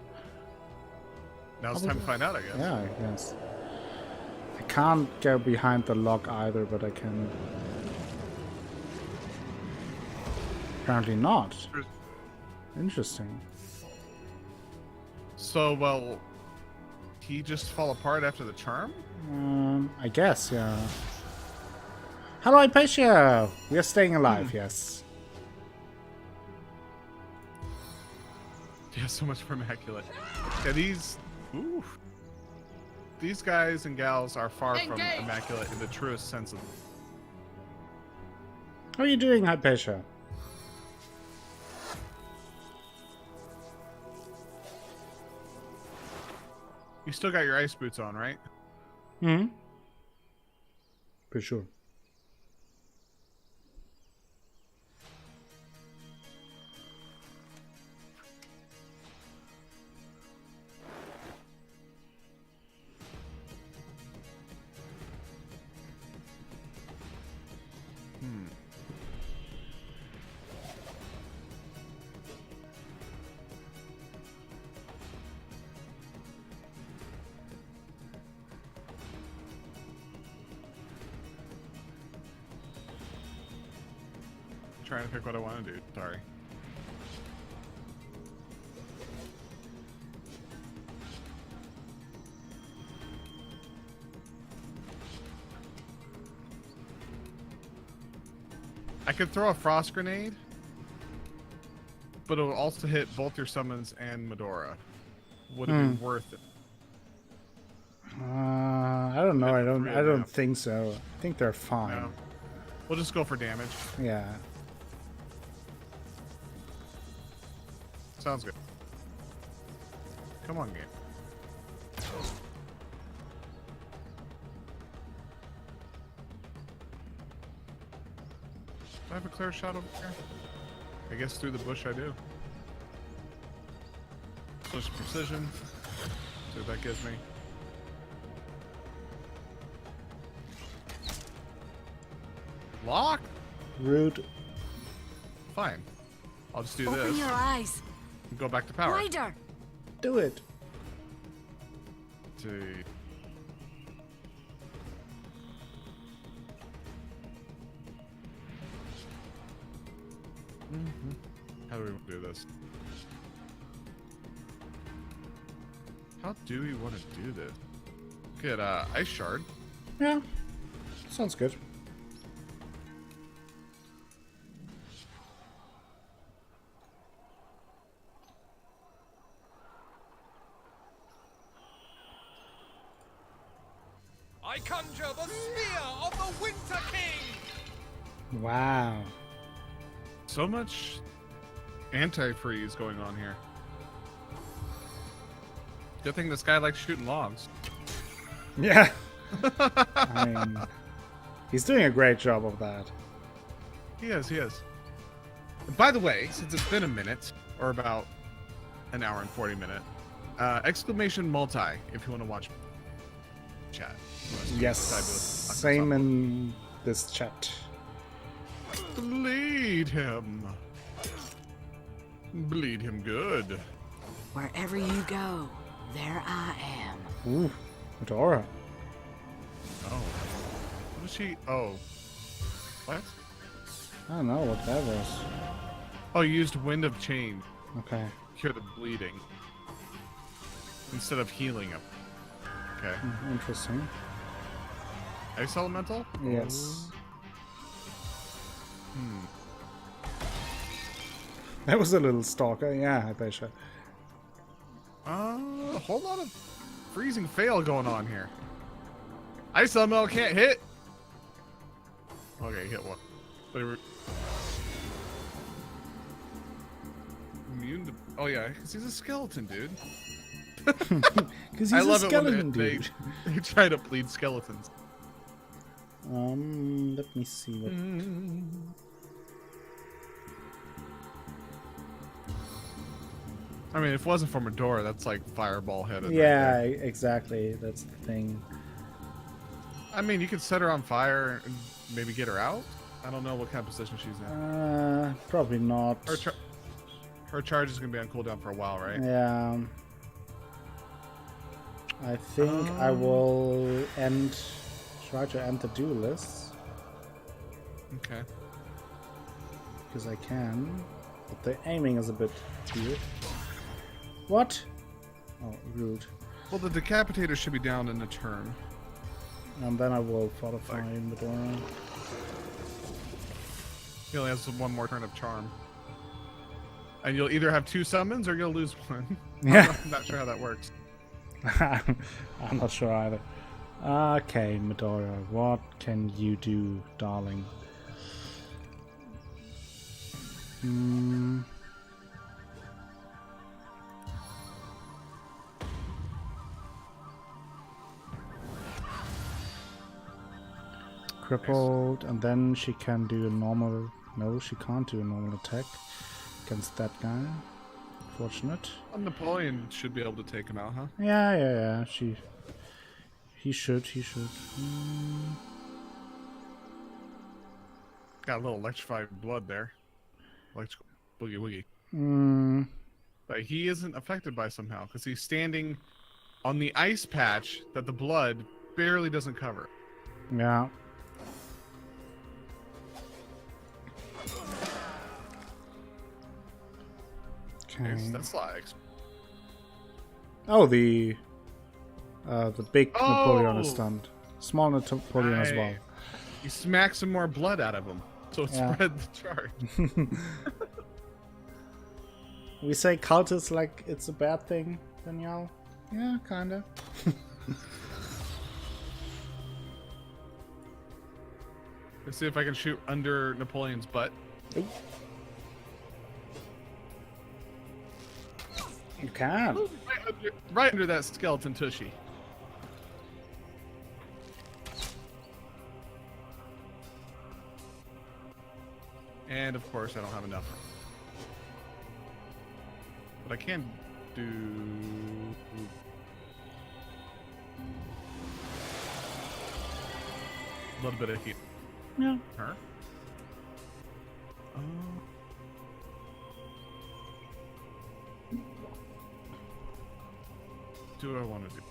Now it's time to find out, I guess. Yeah, I guess. I can't go behind the lock either, but I can... Apparently not. Interesting. So, well, he just fall apart after the charm? I guess, yeah. Hello, Hypatia! We are staying alive, yes. Yeah, so much for immaculate. Yeah, these guys and gals are far from immaculate in the truest sense of. How are you doing, Hypatia? You still got your ice boots on, right? Hmm. For sure. Trying to pick what I want to do. Sorry. I could throw a frost grenade, but it will also hit both your summons and Medora. Would it be worth it? I don't know. I don't think so. I think they're fine. No. We'll just go for damage. Yeah. Sounds good. Come on, game. Do I have a clear shot over here? I guess through the bush I do. Push precision. See what that gives me. Lock? Rude. Fine. I'll just do Open this. your eyes. And go back to power. Wider. Do it. See. How do we do this? How do we want to do this? Good, ice shard. Yeah. Sounds good. I conjure the spear of the Winter King! Wow. So much anti-freeze going on here. Good thing this guy likes shooting logs. Yeah. I mean, he's doing a great job of that. He is. By the way, since it's been a minute, or about an hour and 40 minutes, exclamation multi if you want to watch chat. Yes. Same in this chat. Bleed him. Bleed him good. Wherever you go, there I am. Ooh, Medora. Oh. What is she? Oh. What? I don't know what that was. Oh, you used Wind of Change. Okay. Cure the bleeding. Instead of healing him. Okay. Interesting. Ice Elemental? Yes. That was a little stalker, yeah, I bet you. A whole lot of freezing fail going on here. Ice Elemental can't hit. Okay, hit one. But immune to... Oh yeah, because he's a skeleton, dude. Because he's a skeleton, dude. They try to bleed skeletons. Let me see what. I mean, if it wasn't for Medora, that's like fireball headed. Yeah, exactly. That's the thing. I mean, you could set her on fire and maybe get her out. I don't know what kind of position she's in. Probably not. Her charge is gonna be on cooldown for a while, right? Yeah. I think I will try to end the duelists. Okay. Because I can. But the aiming is a bit weird. What? Oh, rude. Well, the decapitator should be down in a turn. And then I will fortify Medora. He only has one more turn of charm. And you'll either have 2 summons or you'll lose one. Yeah. I'm not sure how that works. I'm not sure either. Okay, Medora, what can you do, darling? Crippled, and then she can do a normal... No, she can't do a normal attack against that guy. Fortunate. Well, Napoleon should be able to take him out, huh? Yeah. He should. Got a little electrified blood there. Electrical boogie woogie. But he isn't affected by somehow because he's standing on the ice patch that the blood barely doesn't cover. Yeah. Okay. That's lags. Oh, the big Napoleon is stunned. Small Napoleon as well. You smack some more blood out of him, so it spread the charge. We say cultists like it's a bad thing, Danielle? Yeah, kinda. Let's see if I can shoot under Napoleon's butt. Ooh. You can. Right under that skeleton tushy. And of course, I don't have enough. But I can do... a little bit of heat. Yeah. Her? Do what I want to do.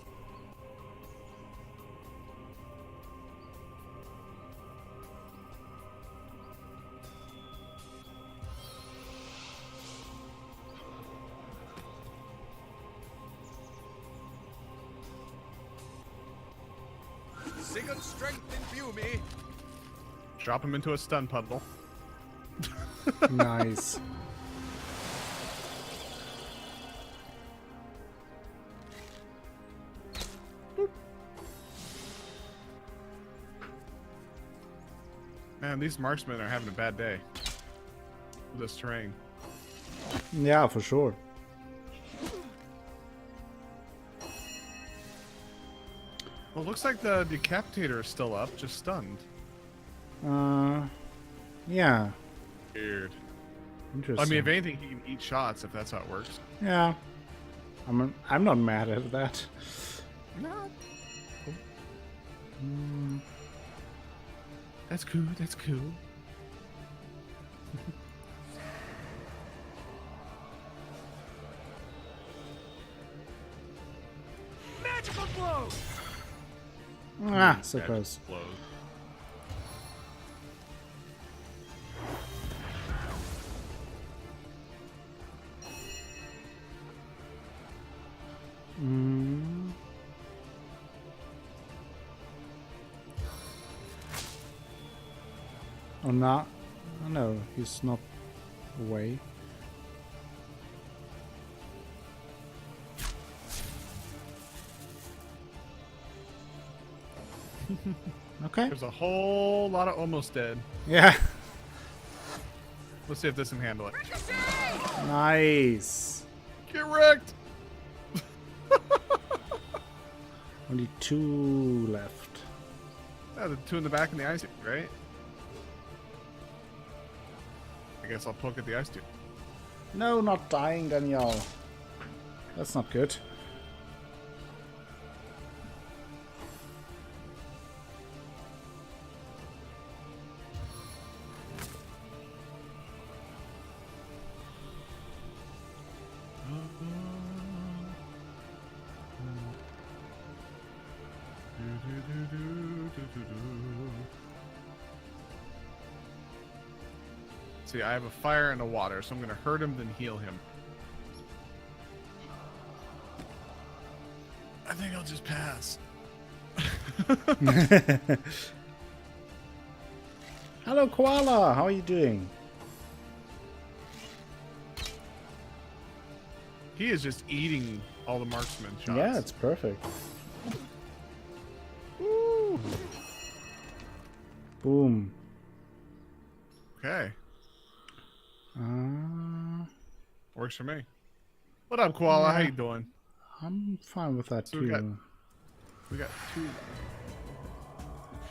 Sigurd strength imbue me. Drop him into a stun puddle. Nice. Man, these marksmen are having a bad day with this terrain. Yeah, for sure. Well, it looks like the decapitator is still up, just stunned. Yeah. Weird. Interesting. I mean, if anything, he can eat shots if that's how it works. Yeah. I'm not mad at that. No. That's cool. That's cool. Magical blow. Ah, so close. Oh, not. Oh, no, he's not away. Okay. There's a whole lot of almost dead. Yeah. Let's see if this can handle it. Nice. Get wrecked. Only 2 left. The two in the back and the ice tube, right? I guess I'll poke at the ice tube. No, not dying, Danielle. That's not good. See, I have a fire and a water, so I'm gonna hurt him, then heal him. I think I'll just pass. Hello, Koala. How are you doing? He is just eating all the marksman shots. Yeah, it's perfect. Woo. Boom. Okay. Works for me. What up, Koala? Yeah. How you doing? I'm fine with that So too. we got two.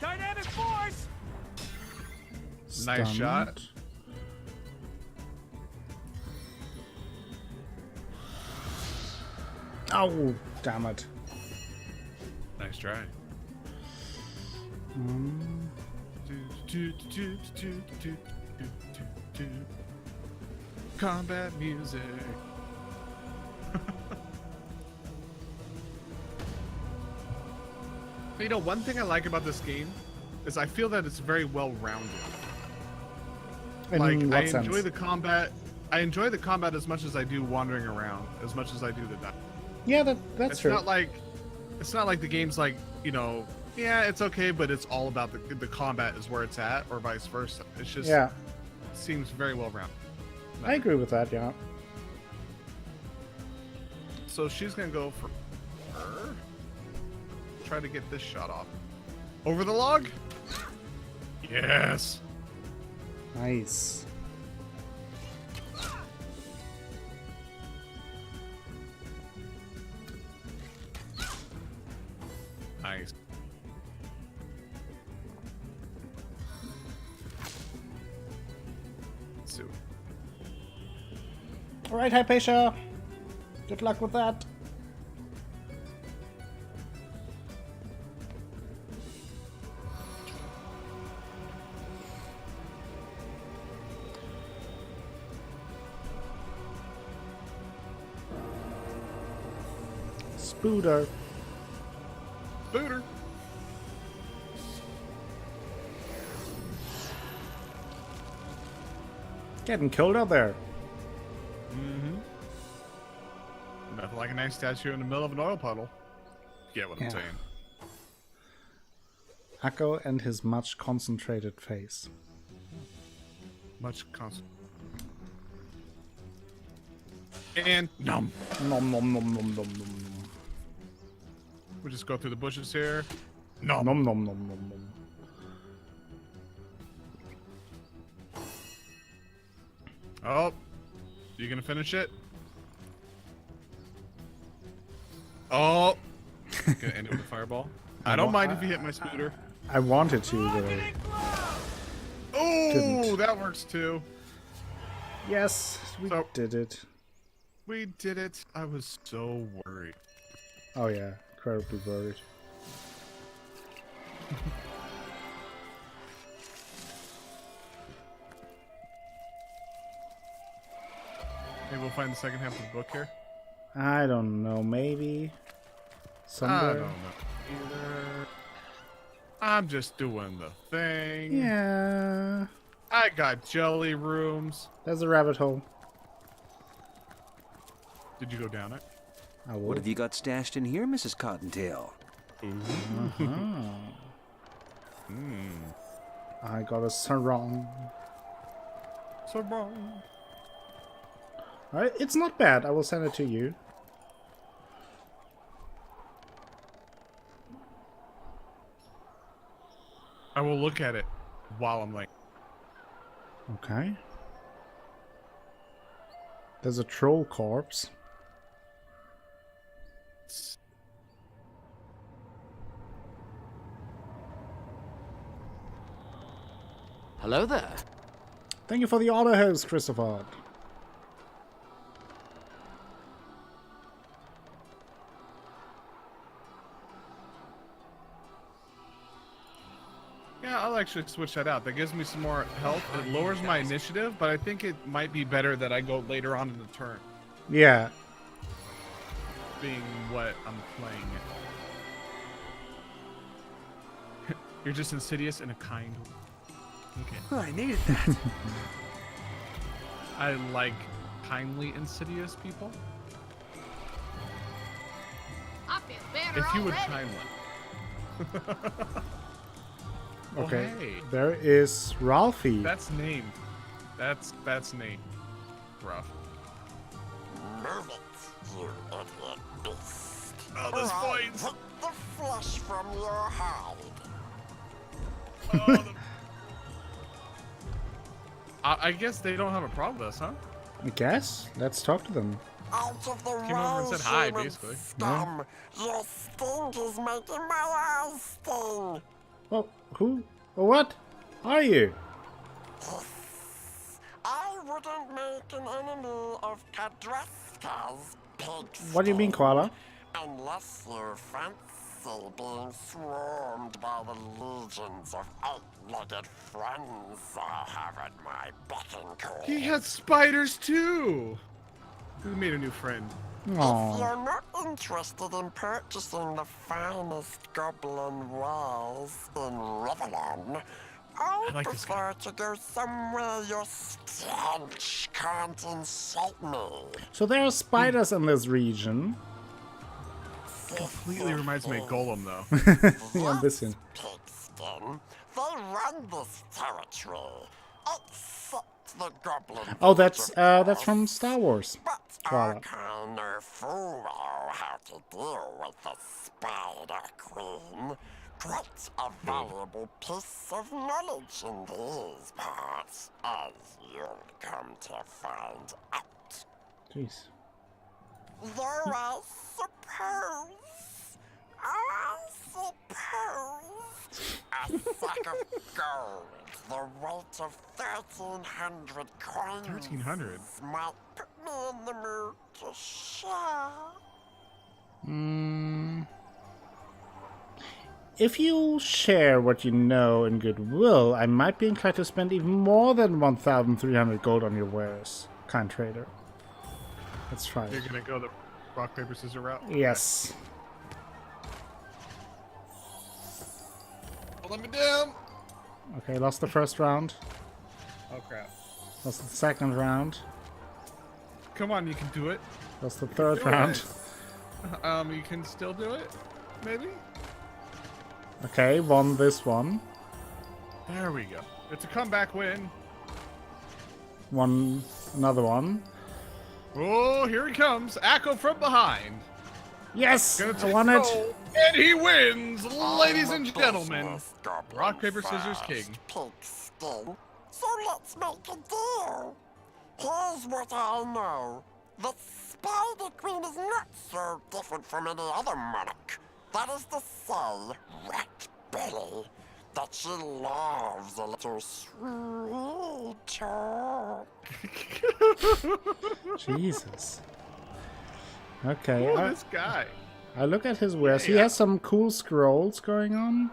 Dynamic force! Nice shot. Oh, damn it. Nice try. Combat music. You know, one thing I like about this game is I feel that it's very well rounded. In Like what I sense? enjoy the combat. I enjoy the combat as much as I do wandering around, as much as I do the. Yeah, that's it's true. not like the game's like, you know, yeah, it's okay, but it's all about the combat is where it's at, or vice versa. It's just Yeah. It seems very well rounded. I agree with that, yeah. So she's gonna go for her. Try to get this shot off. Over the log? Yes. Nice. Nice. So. Alright, Hypatia. Good luck with that. Spooder. Booter. Getting cold out there. Mm-hmm. Nothing like a nice statue in the middle of an oil puddle. Get what I'm saying? Akko and his much concentrated face. Much constant. And nom. Nom nom nom nom nom nom. We'll just go through the bushes here. Nom nom nom nom nom nom. Oh, you gonna finish it? Oh, gonna end it with a fireball. I don't mind if you hit my scooter. I wanted to, but Oh, didn't. that works too. Yes, we did it. We did it. I was so worried. Oh yeah, incredibly worried. Maybe we'll find the second half of the book here. I don't know, maybe somewhere. I don't know either. I'm just doing the thing. Yeah. I got jelly rooms. There's a rabbit hole. Did you go down it? I will. What have you got stashed in here, Mrs. Cottontail? I got a sarong. Sarong. Alright, it's not bad. I will send it to you. I will look at it while I'm like. Okay. There's a troll corpse. Hello there. Thank you for the auto host, Christopher. Yeah, I'll actually switch that out. That gives me some more health. It lowers my initiative, but I think it might be better that I go later on in the turn. Yeah. Being what I'm playing. You're just insidious in a kind way. Okay. I needed that. I like kindly insidious people. I feel better If you would already. kindly. Okay. Oh, hey. There is Ralphie. That's name. That's name. Rough. Move it, you idiot beast. Oh, those points. Take the flesh from your hide. I guess they don't have a problem with us, huh? I guess. Let's talk to them. Out of the Came over and said hi, human basically. scum. Your stink is making my eyes sting. Oh, who? Oh, what are you? I wouldn't make an enemy of Kadraska's pigs. What do you mean, Koala? Unless you fancy being swarmed by the legions of eight-legged friends I have at my beck and call. He had spiders too. We made a new friend. If you're not interested in purchasing the finest goblin wares in Riverland, I like this prefer to go somewhere your stench can't insult me. So there are spiders in this region. Completely reminds me of Golem, though. Yeah, ein bisschen. Pigskin, they run this territory, except the goblin. Oh, that's from Star Wars. Koala. I know full well how to deal with the Spider Queen. Quite a valuable piece of knowledge in these parts, as you'll come to find out. Jeez. Though I suppose, a sack of gold, the weight of 1,300 coins. 1,300? Might put me in the mood to share. If you share what you know in goodwill, I might be inclined to spend even more than 1,300 gold on your wares, kind trader. Let's try You're it. gonna go the rock, paper, scissors route? Yes. Oh, let me down! Okay, lost the first round. Oh, crap. Lost the second round. Come on, you can do it. Lost the third Do round. it. You can still do it? Maybe? Okay, won this one. There we go. It's a comeback win. Won another one. Oh, here he comes. Akko from behind. Yes! Gonna I take won it! gold, and he wins, ladies and gentlemen. Rock, paper, scissors, king. Pigskin. So let's make a deal. Here's what I know. The Spider Queen is not so different from any other monarch. That is to say, Rat Belly, that she loves a little sweet talk. Jesus. Okay. Oh, this guy. I look at his wares. He Yeah. has some cool scrolls going on.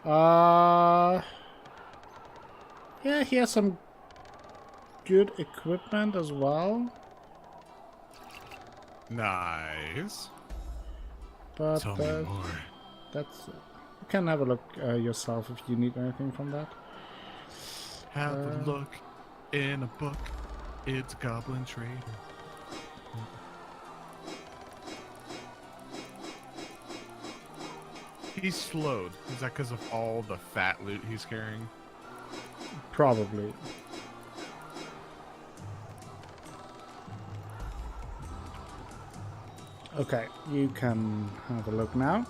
Oh. Yeah, he has some good equipment as well. Nice. But Tell me more. that's you can have a look yourself if you need anything from that. Have a look in a book. It's Goblin Trader. He's slowed. Is that because of all the fat loot he's carrying? Probably. Okay, you can have a look now.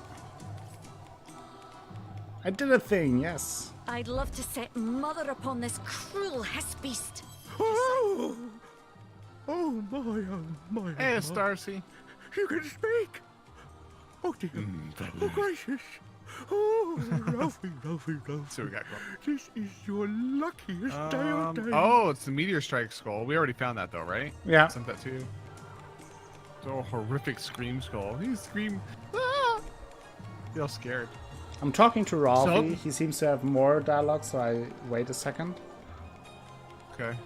I did a thing, yes. I'd love to set mother upon this cruel hiss beast. Oh my. Hey, Starcy. You can speak. Oh dear. Oh gracious. Oh, Ralphie, Ralphie, Ralphie. So we got going. This is your luckiest day of days. Oh, it's the meteor strike skull. We already found that though, right? Yeah. Sent that to you. So horrific scream skull. He screamed. Ah! Feel scared. I'm talking to Ralphie. So? He seems to have more dialogue, so I wait a second. Okay.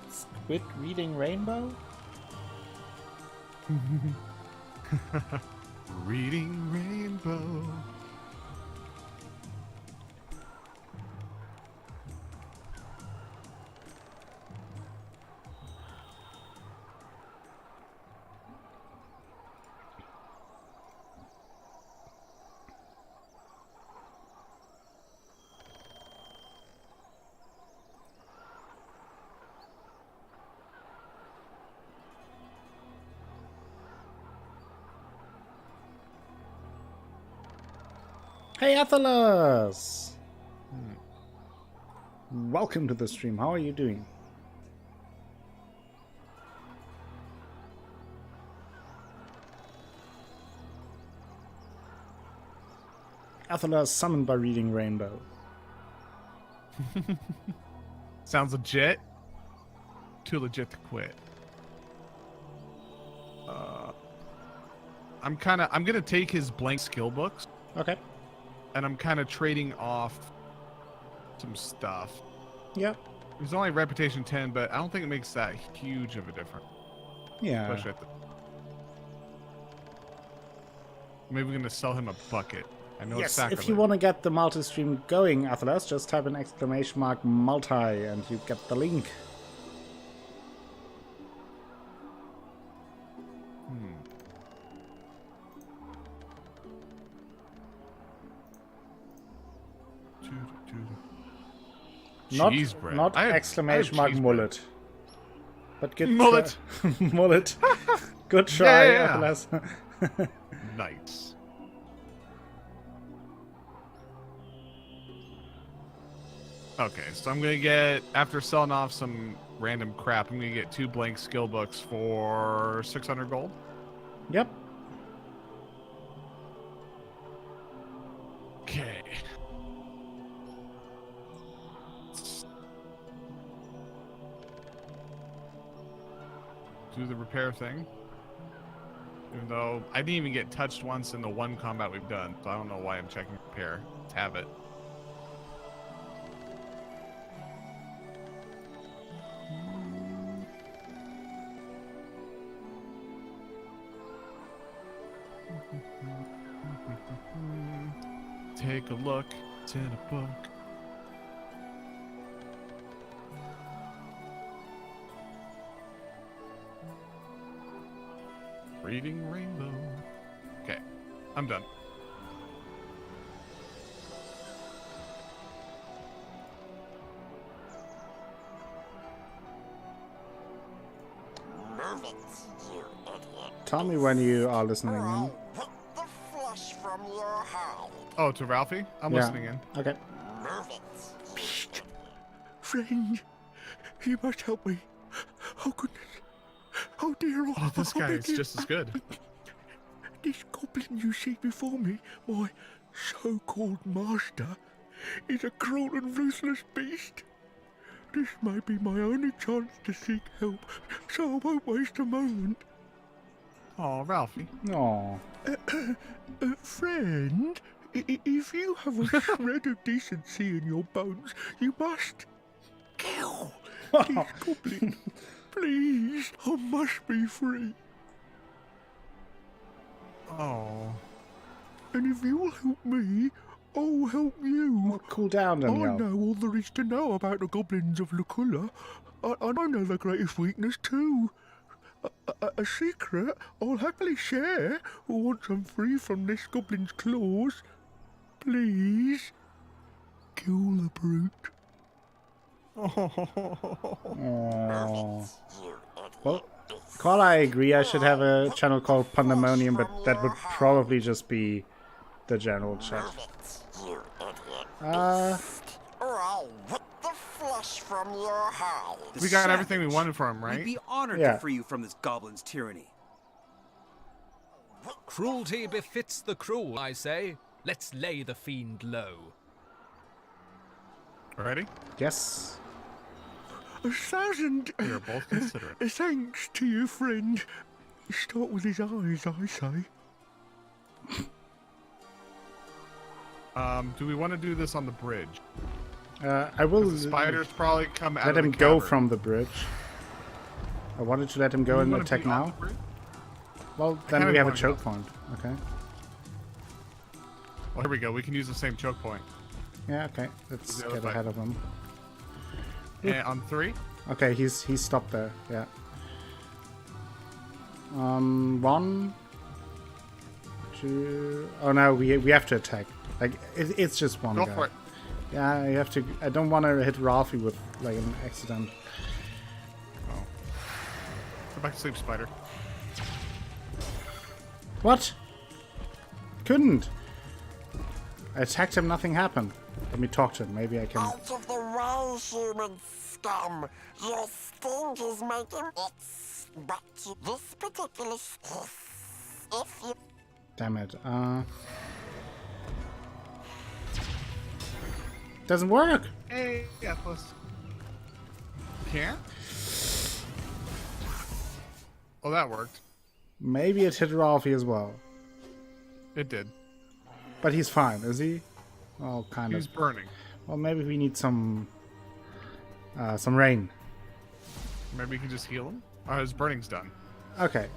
Squid reading Rainbow? Reading Rainbow. Hey, Athalas! Welcome to the stream. How are you doing? Athalas summoned by reading Rainbow. Sounds legit. Too legit to quit. I'm gonna take his blank skill books. Okay. And I'm kind of trading off some stuff. Yep. He's only reputation 10, but I don't think it makes that huge of a difference. Yeah. Especially maybe we're gonna sell him a bucket. I know it's Yes, sacrilege. if you want to get the multi-stream going, Athalas, just type an exclamation mark multi and you get the link. Not, Cheese bread. not I have exclamation mark cheese mullet. But good mullet. Mullet. Good try, Yeah. Athalas. Nice. Okay, so I'm gonna get, after selling off some random crap, I'm gonna get 2 blank skill books for 600 gold. Yep. Okay. Do the repair thing. Even though I didn't even get touched once in the one combat we've done, so I don't know why I'm checking repair. Let's have it. Take a look. It's in a book. Reading Rainbow. Okay, I'm done. Move it, you idiot. Tell me when you are listening in. Pick the flesh from your hide. Oh, to Ralphie? I'm Yeah. listening in. Okay. Move it. Psst. Friend, you must help me. Oh, goodness. Oh, dear. Oh, this guy is dear. just as good. This goblin you see before me, my so-called master, is a cruel and ruthless beast. This may be my only chance to seek help, so I won't waste a moment. Oh, Ralphie. Aw. Friend, if you have a shred of decency in your bones, you must kill this goblin. Please, I must be free. Oh. And if you'll help me, I'll help you. Cool down, I Danielle. know all there is to know about the goblins of Luculla. I know their greatest weakness too. A secret I'll happily share. Once I'm free from this goblin's claws, please kill the brute. Oh. Well, Carl, I agree. I should have a channel called Pandemonium, but that would probably just be the general chat. We got everything we wanted from him, right? We'd be honored Yeah. to free you from this goblin's tyranny. Cruelty befits the cruel, I say. Let's lay the fiend low. Ready? Yes. 1,000 We are both considerate. thanks to you, friend. Start with his eyes, I say. Do we want to do this on the bridge? I will. The spiders probably come out. Let of him the go cavern. from the bridge. I wanted to let him go You and wanna attack be on now. the bridge? Well, I then kinda we have a wanna choke go. point. Okay. Well, here we go. We can use the same choke point. Yeah. Okay. Let's The other get fight. ahead of him. And on 3. Okay, he's stopped there. Yeah. 1, 2. Oh no, we have to attack. Like it's just one Go guy. for it. Yeah, you have to. I don't want to hit Ralphie with like an accident. Oh. Go back to sleep, spider. What? Couldn't. I attacked him. Nothing happened. Let me talk to him. Maybe I can. Out of the way, human scum! Your stink is making it. But this particular if you Damn it. Doesn't work. Hey, Atlas. Can't? Oh, that worked. Maybe it hit Ralphie as well. It did. But he's fine, is he? Oh, kind He's of. burning. Well, maybe we need some rain. Maybe we can just heal him? Oh, his burning's done. Okay.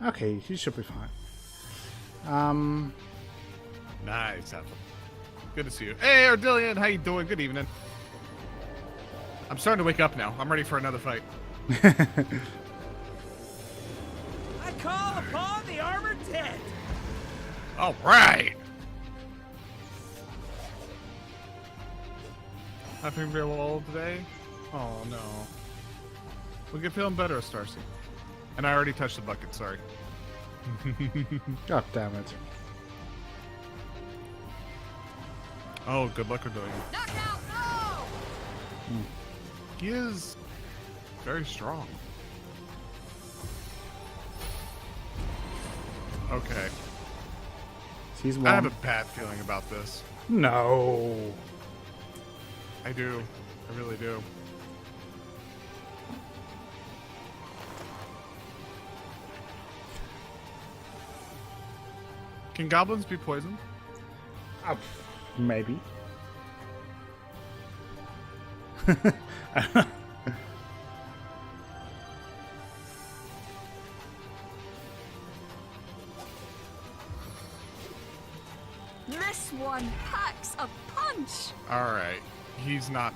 Okay, he should be fine. Nice, Atlas. Good to see you. Hey, Ardillion, how you doing? Good evening. I'm starting to wake up now. I'm ready for another fight. I call upon the armored dead. All right. Not feeling very well today? Oh, no. We'll get feeling better, Starcy. And I already touched the bucket, sorry. God damn it. Oh, good luck with doing it. Knockout, no! He is very strong. Okay. He's I have a one. bad feeling about this. No. I do. I really do. Can goblins be poisoned? Maybe. This one packs a punch. All right. He's not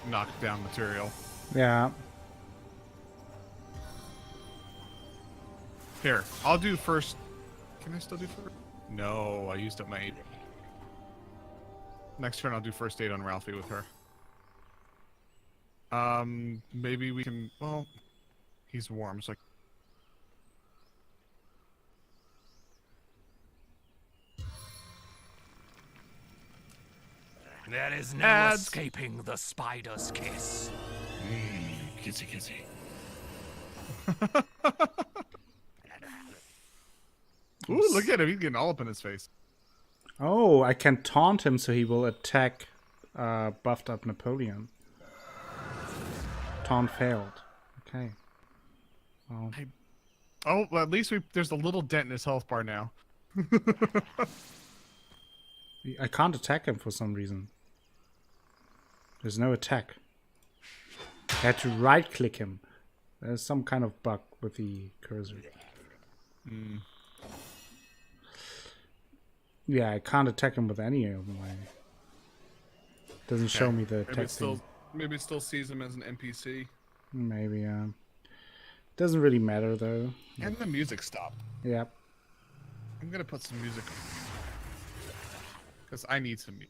knocked down material. Yeah. Here, I'll do first. Can I still do first? No, I used up my aid. Next turn, I'll do first aid on Ralphie with her. Maybe we can. Well, he's warm, so. There is no Ads. escaping the spider's kiss. Kissy, kissy. Ooh, look at him. He's getting all up in his face. Oh, I can taunt him so he will attack buffed up Napoleon. Taunt failed. Okay. Well, Oh, well, at least there's a little dent in his health bar now. I can't attack him for some reason. There's no attack. I had to right click him. There's some kind of bug with the cursor. Yeah, I can't attack him with any of them. Doesn't show me the Maybe text. maybe it still sees him as an NPC. Maybe, Doesn't really matter though. And the music stopped. Yep. I'm gonna put some music on. Because I need some music.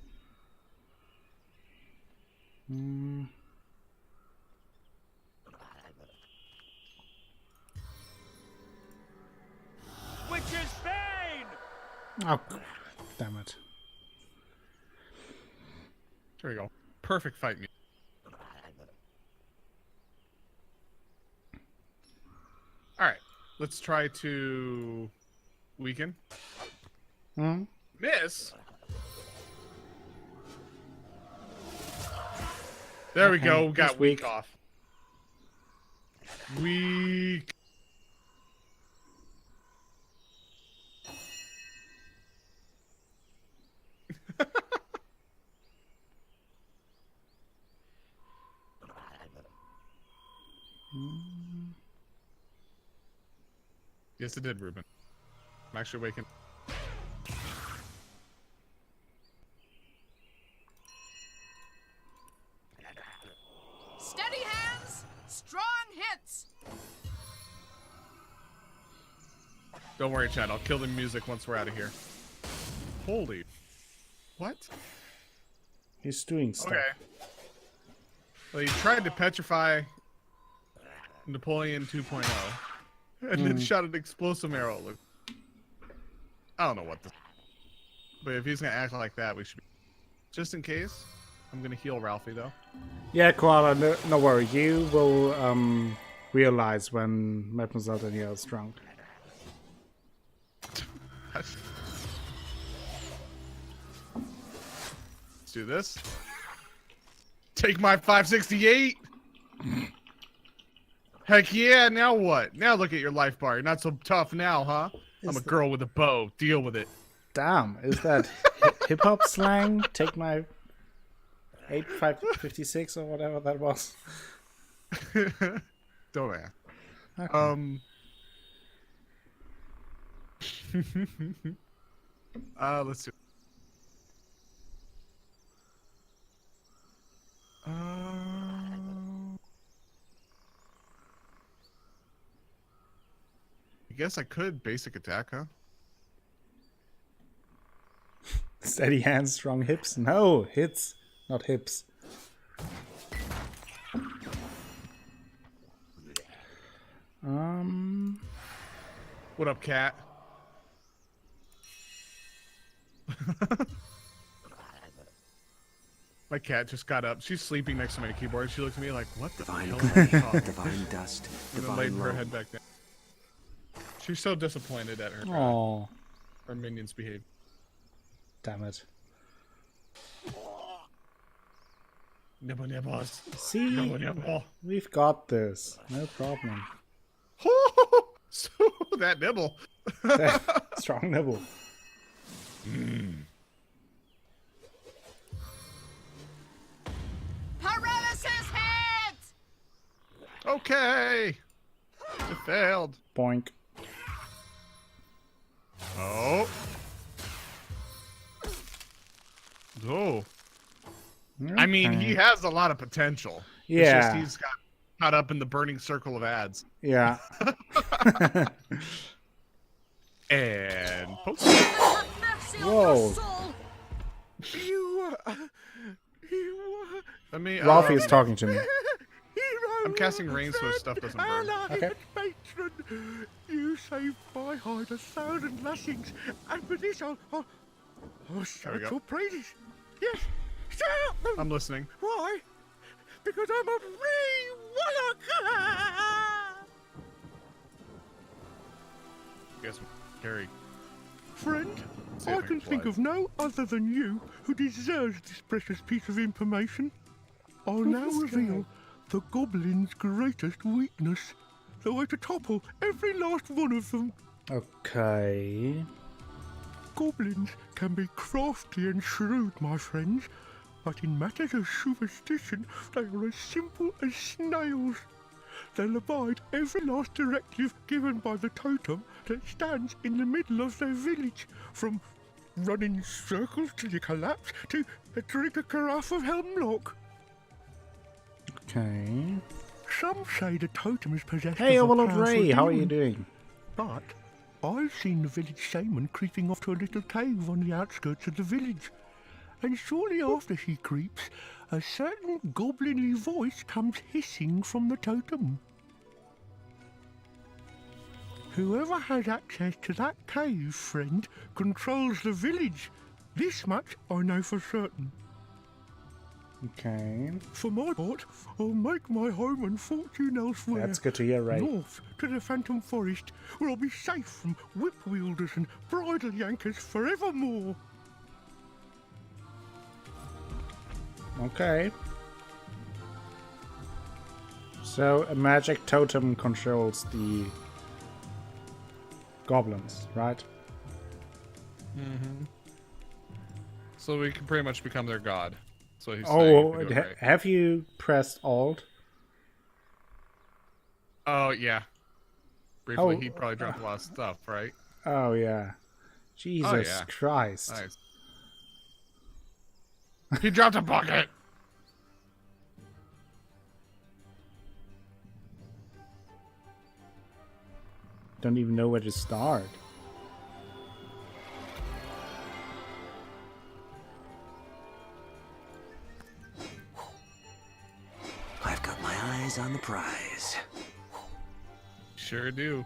Which is Spain! Oh, damn it. There we go. Perfect fight music. Alright. Let's try to weaken. Miss? There we go. We got weak off. Weak. Yes, it did, Ruben. I'm actually waking. Steady hands, strong hits. Don't worry, Chad. I'll kill the music once we're out of here. Holy. What? He's doing stuff. Okay. Well, he tried to petrify Napoleon 2.0 and then shot an explosive arrow. Look. I don't know what this. But if he's gonna act like that, we should. Just in case, I'm gonna heal Ralphie though. Yeah, Koala, no worry. You will realize when Mademoiselle Danielle is drunk. Let's do this. Take my 568. Heck yeah, now what? Now look at your life bar. You're not so tough now, huh? I'm a girl with a bow. Deal with it. Damn, is that hip-hop slang? Take my 8556 or whatever that was. Don't ask. Okay. Let's do. I guess I could basic attack, huh? Steady hands, strong hips. No, hits, not hips. What up, cat? My cat just got up. She's sleeping next to my keyboard. She looked at me like, "What the hell?" Divine dust, and then laid her head back down. She's so disappointed at her. Her minions behave. Damn it. Nibble nibbles. See, Nibble nibble. We've got this. No problem. So that nibble. Strong nibble. Paralysis hit! Okay. It failed. Boink. Oh. Oh. I mean, he has a lot of potential. Yeah. It's just he's got caught up in the burning circle of ads. Yeah. And poke. Whoa. Let me. Ralphie is talking to me. I'm casting rain so his stuff doesn't burn. Okay. Patron, you saved my hide 1,000 lashings, and for this I'll shout your praises. Yes, shout them. I'm listening. Why? Because I'm a free warlock. Guess carry. Friend, See if I can think fly. of no other than you who deserves this precious piece of information. I'll now reveal the goblin's greatest weakness, the way to topple every last one of them. Okay. Goblins can be crafty and shrewd, my friends, but in matters of superstition, they are as simple as snails. They'll abide every last directive given by the totem that stands in the middle of their village, from running circles till you collapse to drink a carafe of hemlock. Okay. Some say the totem is possessed Hey, of a Overlord powerful Ray, how are you demon. doing? But I've seen the village shaman creeping off to a little cave on the outskirts of the village. And shortly after he creeps, a certain goblin-y voice comes hissing from the totem. Whoever has access to that cave, friend, controls the village. This much I know for certain. Okay. For my part, I'll make my home and fortune elsewhere. That's good to hear, Ray. North to the Phantom Forest, where I'll be safe from whip wielders and bridle yankers forevermore. Okay. So a magic totem controls the goblins, right? Mm-hmm. So we can pretty much become their god. So he's Have you pressed Alt? Oh yeah. Briefly, Oh, he probably dropped a lot of stuff, right? Oh yeah. Jesus yeah. Christ. Nice. He dropped a bucket. Don't even know where to start. I've got my eyes on the prize. Sure do.